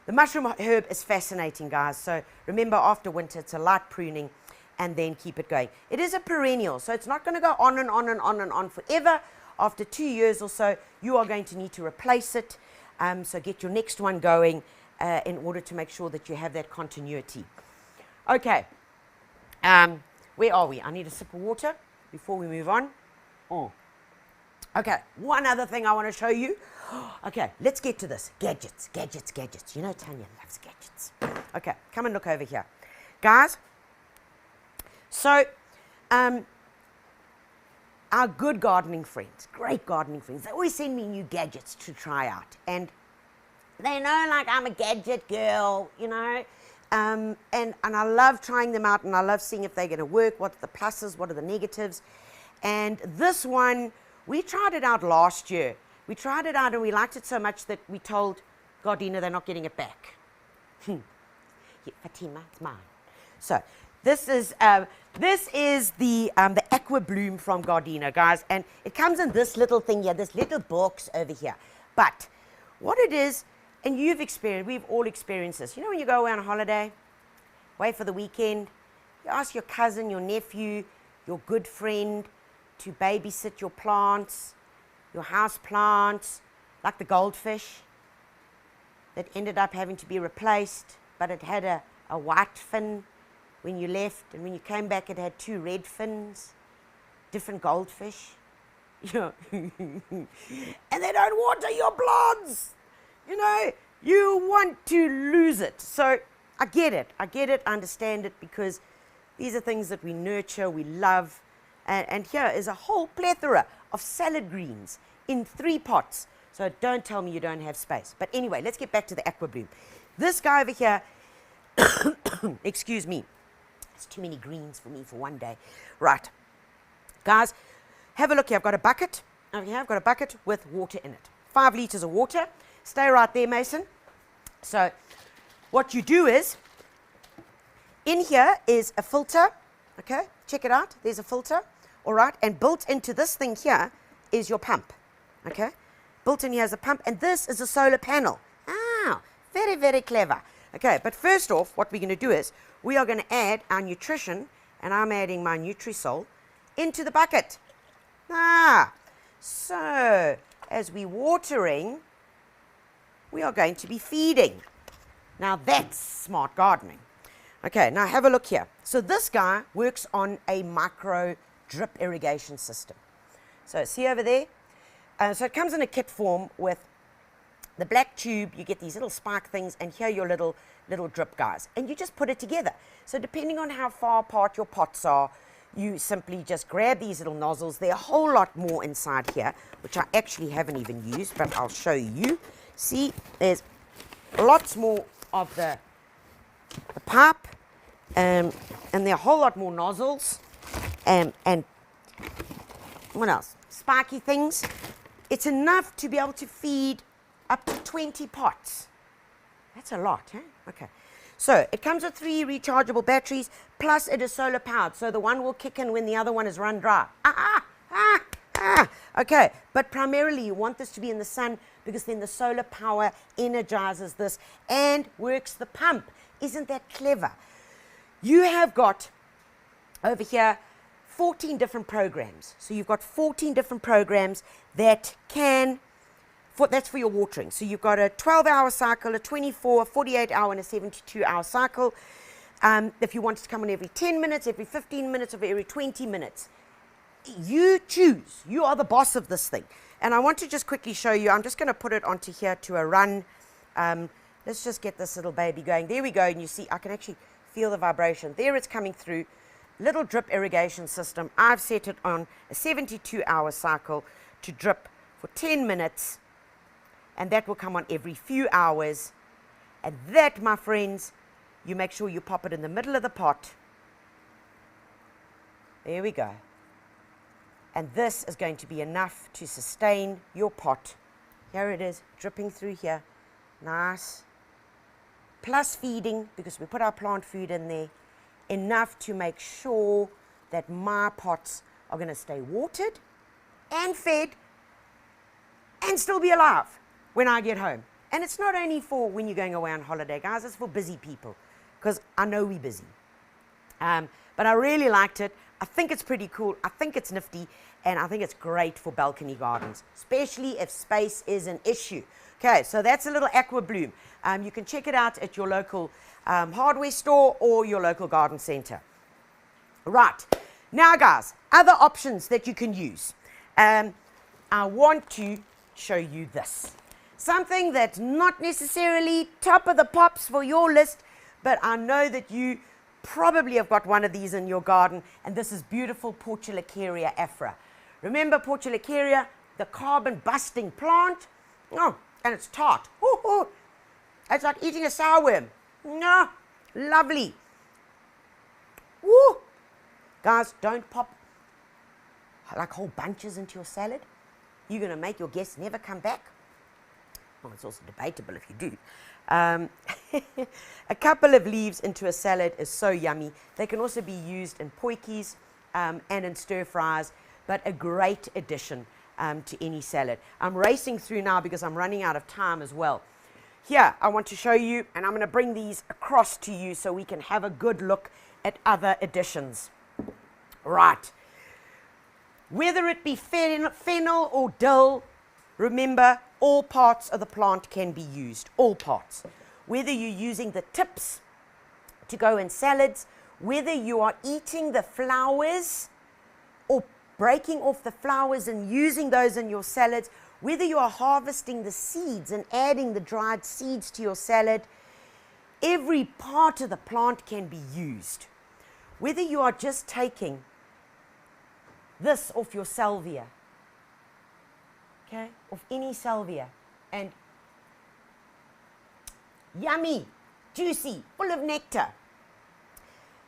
A: The mushroom herb is fascinating, guys. So remember, after winter, it's a light pruning, and then keep it going. It is a perennial, so it's not going to go on and on and on and on forever. After 2 years or so, you are going to need to replace it. So get your next one going in order to make sure that you have that continuity. Okay. Where are we? I need a sip of water before we move on. Oh. Okay, one other thing I want to show you. Okay, let's get to this. Gadgets, gadgets, gadgets. You know Tanya loves gadgets. Okay, come and look over here. Guys, so our good gardening friends, great gardening friends, they always send me new gadgets to try out. And they know, like, I'm a gadget girl, you know. And I love trying them out, and I love seeing if they're going to work, what's the pluses, what are the negatives. And this one, we tried it out last year. We tried it out and we liked it so much that we told Gardena they're not getting it back. Yeah, Fatima, it's mine. So this is the Aqua Bloom from Gardena, guys, and it comes in this little thing here, this little box over here. But what it is, and you've experienced, we've all experienced this. You know when you go away on a holiday, away for the weekend, you ask your cousin, your nephew, your good friend to babysit your plants, your house plants, like the goldfish that ended up having to be replaced, but it had a white fin when you left, and when you came back it had 2 red fins, different goldfish. You know, and they don't water your plants. You know, you want to lose it. So I get it, I understand it, because these are things that we nurture, we love. And here is a whole plethora of salad greens in 3 pots. So don't tell me you don't have space. But anyway, let's get back to the Aqua Bloom. This guy over here, excuse me, it's too many greens for me for one day. Right, guys, have a look here. I've got a bucket over here. I've got a bucket with water in it. 5 liters of water. Stay right there, Mason. So what you do is, in here is a filter, okay? Check it out. There's a filter, all right? And built into this thing here is your pump, okay? Built in here is a pump, and this is a solar panel. Ah, very, very clever. Okay, but first off, what we're going to do is we are going to add our nutrition, and I'm adding my Nutrisol into the bucket. So as we're watering, we are going to be feeding. Now that's smart gardening. Okay, now have a look here. So this guy works on a micro drip irrigation system. So see over there? So it comes in a kit form with the black tube. You get these little spike things, and here are your little drip guys. And you just put it together. So depending on how far apart your pots are, you simply just grab these little nozzles. There are a whole lot more inside here, which I actually haven't even used, but I'll show you. See, there's lots more of the pipe, and there are a whole lot more nozzles, and what else? Spiky things. It's enough to be able to feed up to 20 pots. That's a lot, huh? Okay. So it comes with 3 rechargeable batteries, plus it is solar powered, so the one will kick in when the other one is run dry. Okay, but primarily you want this to be in the sun, because then the solar power energizes this and works the pump. Isn't that clever? You have got over here 14 different programs. So you've got 14 different programs that can, that's for your watering. So you've got a 12-hour cycle, a 24, a 48-hour, and a 72-hour cycle. If you want it to come on every 10 minutes, every 15 minutes, or every 20 minutes, you choose. You are the boss of this thing. And I want to just quickly show you. I'm just going to put it onto here to a run. Let's just get this little baby going. There we go. And you see, I can actually feel the vibration. There it's coming through. Little drip irrigation system. I've set it on a 72-hour cycle to drip for 10 minutes. And that will come on every few hours. And that, my friends, you make sure you pop it in the middle of the pot. There we go. And this is going to be enough to sustain your pot. Here it is, dripping through here. Nice. Plus feeding, because we put our plant food in there. Enough to make sure that my pots are going to stay watered and fed and still be alive when I get home. And it's not only for when you're going away on holiday, guys. It's for busy people, because I know we're busy. But I really liked it. I think it's pretty cool. I think it's nifty. And I think it's great for balcony gardens, especially if space is an issue. Okay, so that's a little aqua bloom. You can check it out at your local hardware store or your local garden center. Right. Now, guys, other options that you can use. I want to show you this. Something that's not necessarily top of the pops for your list, but I know that you probably have got one of these in your garden, and this is beautiful Portulacaria afra. Remember Portulacaria, the carbon-busting plant? Oh, and it's tart. Ooh. It's like eating a sourworm. No, lovely. Woo! Guys, don't pop like whole bunches into your salad. You're going to make your guests never come back. Well, it's also debatable if you do. A couple of leaves into a salad is so yummy. They can also be used in potjies and in stir fries, but a great addition to any salad. I'm racing through now because I'm running out of time as well. Here, I want to show you, and I'm going to bring these across to you so we can have a good look at other additions. Right. Whether it be fennel or dill, remember, all parts of the plant can be used, all parts. Whether you're using the tips to go in salads, whether you are eating the flowers or breaking off the flowers and using those in your salads, whether you are harvesting the seeds and adding the dried seeds to your salad, every part of the plant can be used. Whether you are just taking this off your salvia, okay, of any salvia, and yummy, juicy, full of nectar.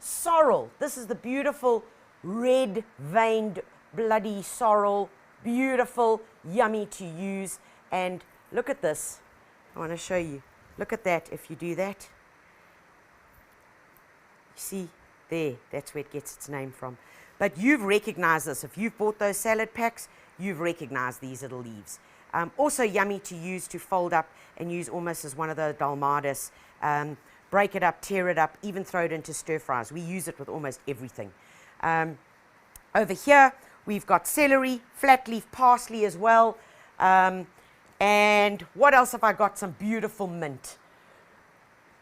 A: Sorrel, this is the beautiful red veined bloody sorrel, beautiful, yummy to use. And look at this, I want to show you, look at that. If you do that, See, there, that's where it gets its name from. But you've recognized this. If you've bought those salad packs, you've recognized these little leaves. Also yummy to use to fold up and use almost as one of the dolmadas. Break it up, tear it up, even throw it into stir fries. We use it with almost everything. Over here, we've got celery, flat leaf parsley as well. And what else have I got? Some beautiful mint.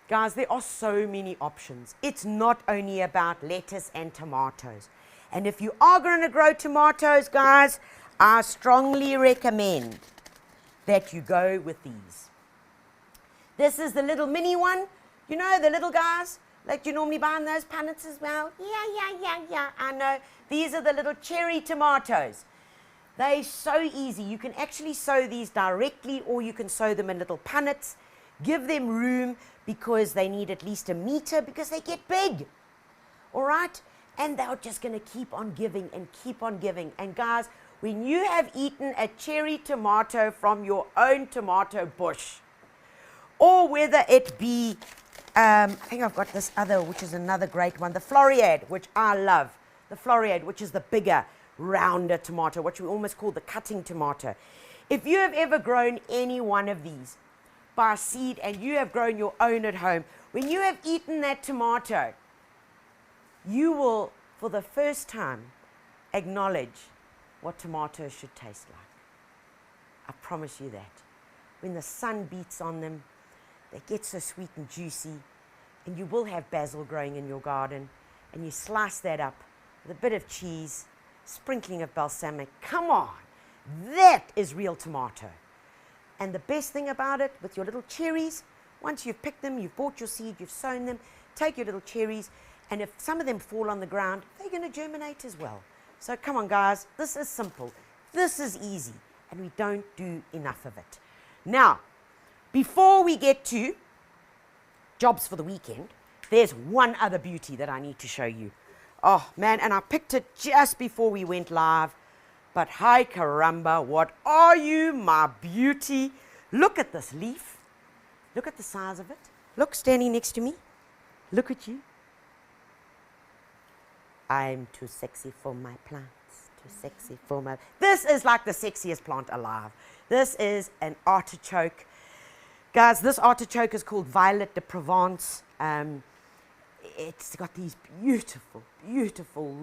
A: Guys, there are so many options. It's not only about lettuce and tomatoes. And if you are going to grow tomatoes, guys, I strongly recommend that you go with these. This is the little mini one. You know, the little guys like you normally buy in those punnets as well. Yeah, I know. These are the little cherry tomatoes. They're so easy. You can actually sow these directly, or you can sow them in little punnets. Give them room because they need at least a meter because they get big. All right? And they're just going to keep on giving and keep on giving. And guys, when you have eaten a cherry tomato from your own tomato bush, or whether it be, I think I've got this other, which is another great one, the Floriade, which I love. The Floriade, which is the bigger, rounder tomato, which we almost call the cutting tomato. If you have ever grown any one of these by seed and you have grown your own at home, when you have eaten that tomato, you will, for the first time, acknowledge what tomatoes should taste like. I promise you that. When the sun beats on them, they get so sweet and juicy, and you will have basil growing in your garden, and you slice that up with a bit of cheese, sprinkling of balsamic. Come on, that is real tomato. And the best thing about it, with your little cherries, once you've picked them, you've bought your seed, you've sown them, take your little cherries, and if some of them fall on the ground, they're going to germinate as well. So come on, guys, this is simple. This is easy, and we don't do enough of it. Now, before we get to jobs for the weekend, there's one other beauty that I need to show you. Oh, man, and I picked it just before we went live. But hi caramba, what are you, my beauty? Look at this leaf. Look at the size of it. Look, standing next to me. Look at you. I'm too sexy for my plants. Too sexy for my... This is like the sexiest plant alive. This is an artichoke. Guys, this artichoke is called Violet de Provence. It's got these beautiful, beautiful,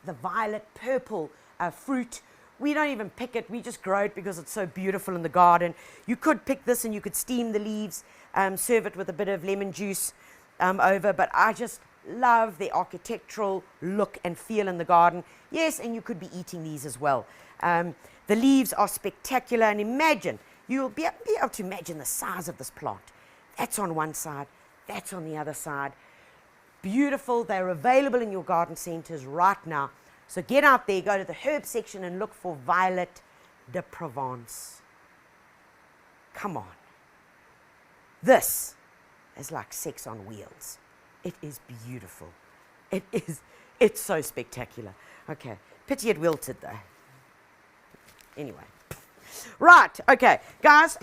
A: the violet purple fruit. We don't even pick it. We just grow it because it's so beautiful in the garden. You could pick this and you could steam the leaves, serve it with a bit of lemon juice over. But I just love the architectural look and feel in the garden. Yes, and you could be eating these as well. The leaves are spectacular. And imagine, you'll be able to imagine the size of this plant. That's on one side. That's on the other side. Beautiful. They're available in your garden centers right now. So get out there, go to the herb section and look for Violet de Provence. Come on. This is like sex on wheels. It is beautiful. It's so spectacular. Okay. Pity it wilted though. Anyway. Right. Okay. Guys,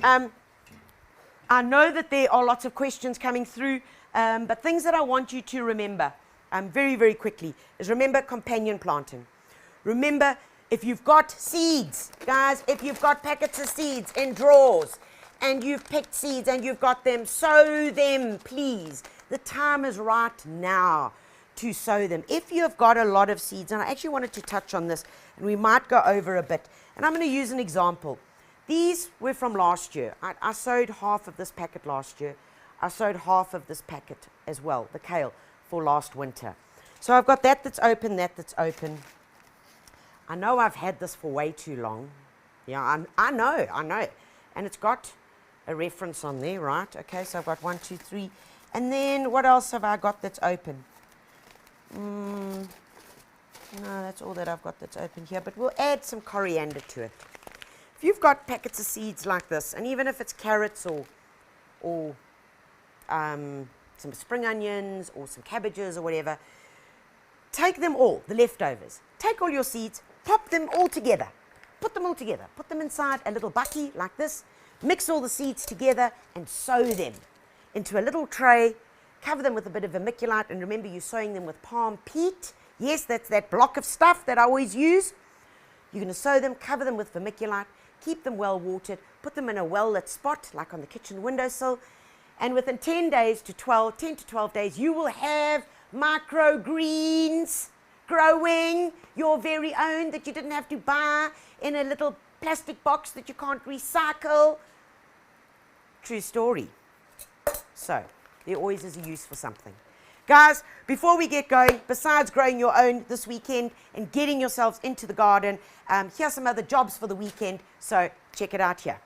A: I know that there are lots of questions coming through, but things that I want you to remember very, very quickly is remember companion planting. Remember, if you've got seeds, guys, if you've got packets of seeds in drawers and you've picked seeds and you've got them, sow them, please. The time is right now to sow them. If you've got a lot of seeds, and I actually wanted to touch on this, and we might go over a bit, and I'm going to use an example. These were from last year. I sowed half of this packet last year. I sowed half of this packet as well, the kale, for last winter. So I've got that that's open, that that's open. I know I've had this for way too long. Yeah, I know. And it's got a reference on there, right? Okay, so I've got 1, 2, 3. And then what else have I got that's open? No, that's all that I've got that's open here. But we'll add some coriander to it. If you've got packets of seeds like this, and even if it's carrots or some spring onions or some cabbages or whatever, take them all, the leftovers. Take all your seeds, pop them all together. Put them all together. Put them inside a little bucky like this. Mix all the seeds together and sow them into a little tray. cover them with a bit of vermiculite, and remember you're sowing them with palm peat. Yes, that's that block of stuff that I always use. You're going to sow them, cover them with vermiculite, keep them well watered, put them in a well-lit spot like on the kitchen windowsill, and within 10 to 12 days, you will have microgreens growing, your very own, that you didn't have to buy in a little plastic box that you can't recycle. True story. So, there always is a use for something. Guys, before we get going, besides growing your own this weekend and getting yourselves into the garden, here's some other jobs for the weekend, so check it out here.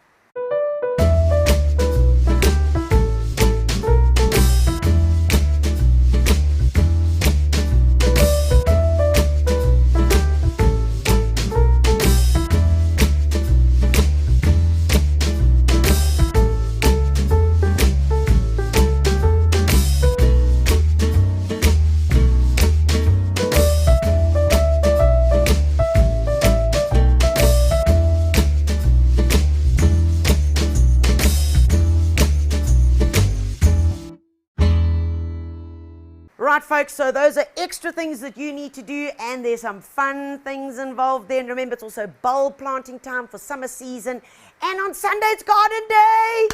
A: Right, folks, so those are extra things that you need to do, and there's some fun things involved there. And remember, it's also bulb planting time for summer season, and on Sunday it's garden day.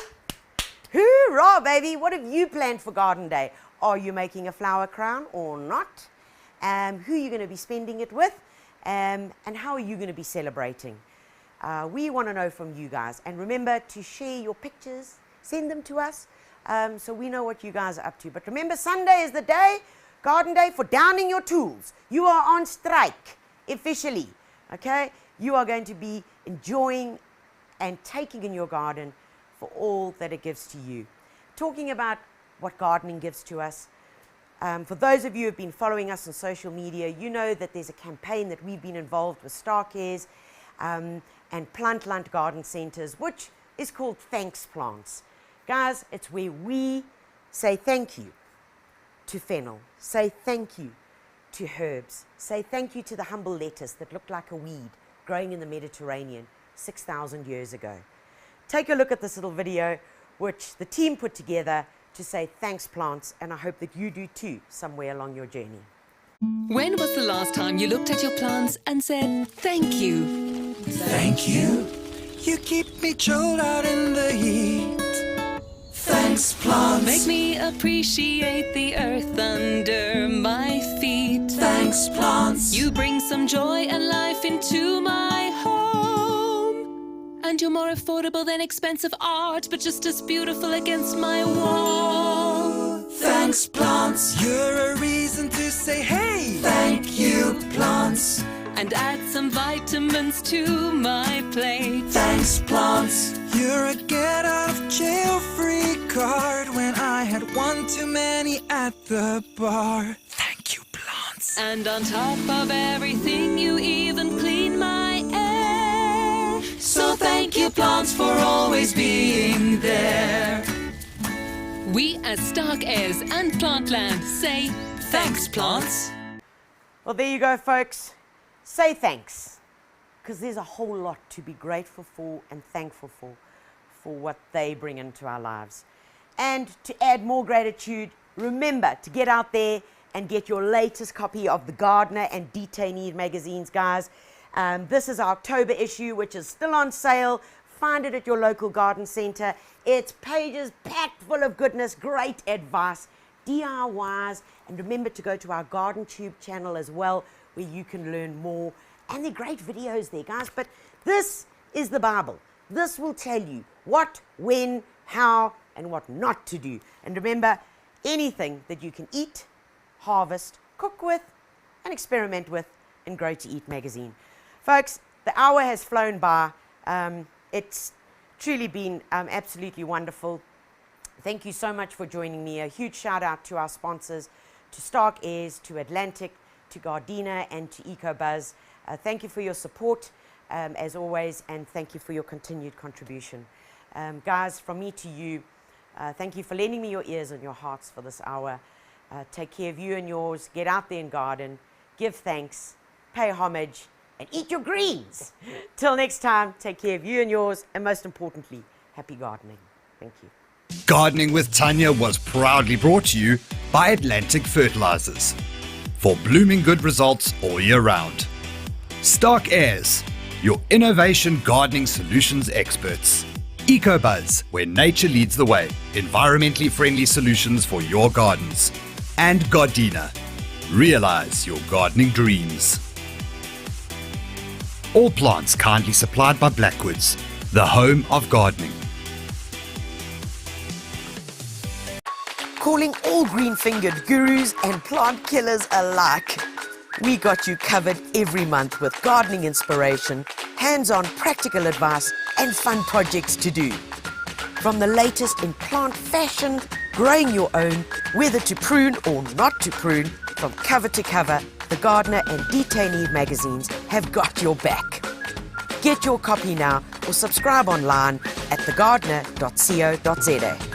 A: Hoorah, baby. What have you planned for garden day? Are you making a flower crown or not? Who are you going to be spending it with? And how are you going to be celebrating? We want to know from you guys. And remember to share your pictures, send them to us. So we know what you guys are up to. But remember, Sunday is the day, garden day, for downing your tools. You are on strike, officially, okay? You are going to be enjoying and taking in your garden for all that it gives to you. Talking about what gardening gives to us, for those of you who have been following us on social media, you know that there's a campaign that we've been involved with Starcares and Plantland Garden Centers, which is called Thanks Plants. Guys, it's where we say thank you to fennel, say thank you to herbs, say thank you to the humble lettuce that looked like a weed growing in the Mediterranean 6,000 years ago. Take a look at this little video which the team put together to say thanks, plants, and I hope that you do too somewhere along your journey.
C: When was the last time you looked at your plants and said thank you?
D: Thank you. You keep me chilled out in the heat. Thanks, plants.
C: Make me appreciate the earth under my feet.
D: Thanks, plants.
C: You bring some joy and life into my home. And you're more affordable than expensive art, but just as beautiful against my wall.
D: Thanks, plants. You're a reason to say hey. Thank you, plants.
C: And add some vitamins to my plate.
D: Thanks, plants. You're a get out of jail free card when I had one too many at the bar. Thank you, plants.
C: And on top of everything, you even clean my air.
D: So thank you, plants, for always being there.
C: We as Starcares and Plantland say thanks, plants.
A: Well, there you go, folks. Say thanks, because there's a whole lot to be grateful for and thankful for what they bring into our lives. And to add more gratitude, remember to get out there and get your latest copy of The Gardener and Detainee magazines, guys. This is our October issue, which is still on sale. Find it at your local garden center. It's pages packed full of goodness, great advice, DIYs, and remember to go to our Garden Tube channel as well, where you can learn more. And they're great videos there, guys. But this is the Bible. This will tell you what, when, how, and what not to do. And remember, anything that you can eat, harvest, cook with, and experiment with in Grow to Eat magazine. Folks, the hour has flown by. It's truly been absolutely wonderful. Thank you so much for joining me. A huge shout out to our sponsors, to Starcares, to Atlantic, to Gardena, and to EcoBuzz. Thank you for your support, as always, and thank you for your continued contribution. Guys, from me to you, thank you for lending me your ears and your hearts for this hour. Take care of you and yours. Get out there and garden. Give thanks. Pay homage. And eat your greens. Till next time, take care of you and yours, and most importantly, happy gardening. Thank you.
B: Gardening with Tanya was proudly brought to you by Atlantic Fertilizers for blooming good results all year round. Stark Airs, your innovation gardening solutions experts. EcoBuzz, where nature leads the way, environmentally friendly solutions for your gardens. And Gardena, realize your gardening dreams. All plants kindly supplied by Blackwoods, the home of gardening.
A: Calling all green-fingered gurus and plant killers alike. We got you covered every month with gardening inspiration, hands-on practical advice and fun projects to do. From the latest in plant fashion, growing your own, whether to prune or not to prune, from cover to cover, the Gardener and Endive magazines have got your back. Get your copy now or subscribe online at thegardener.co.za.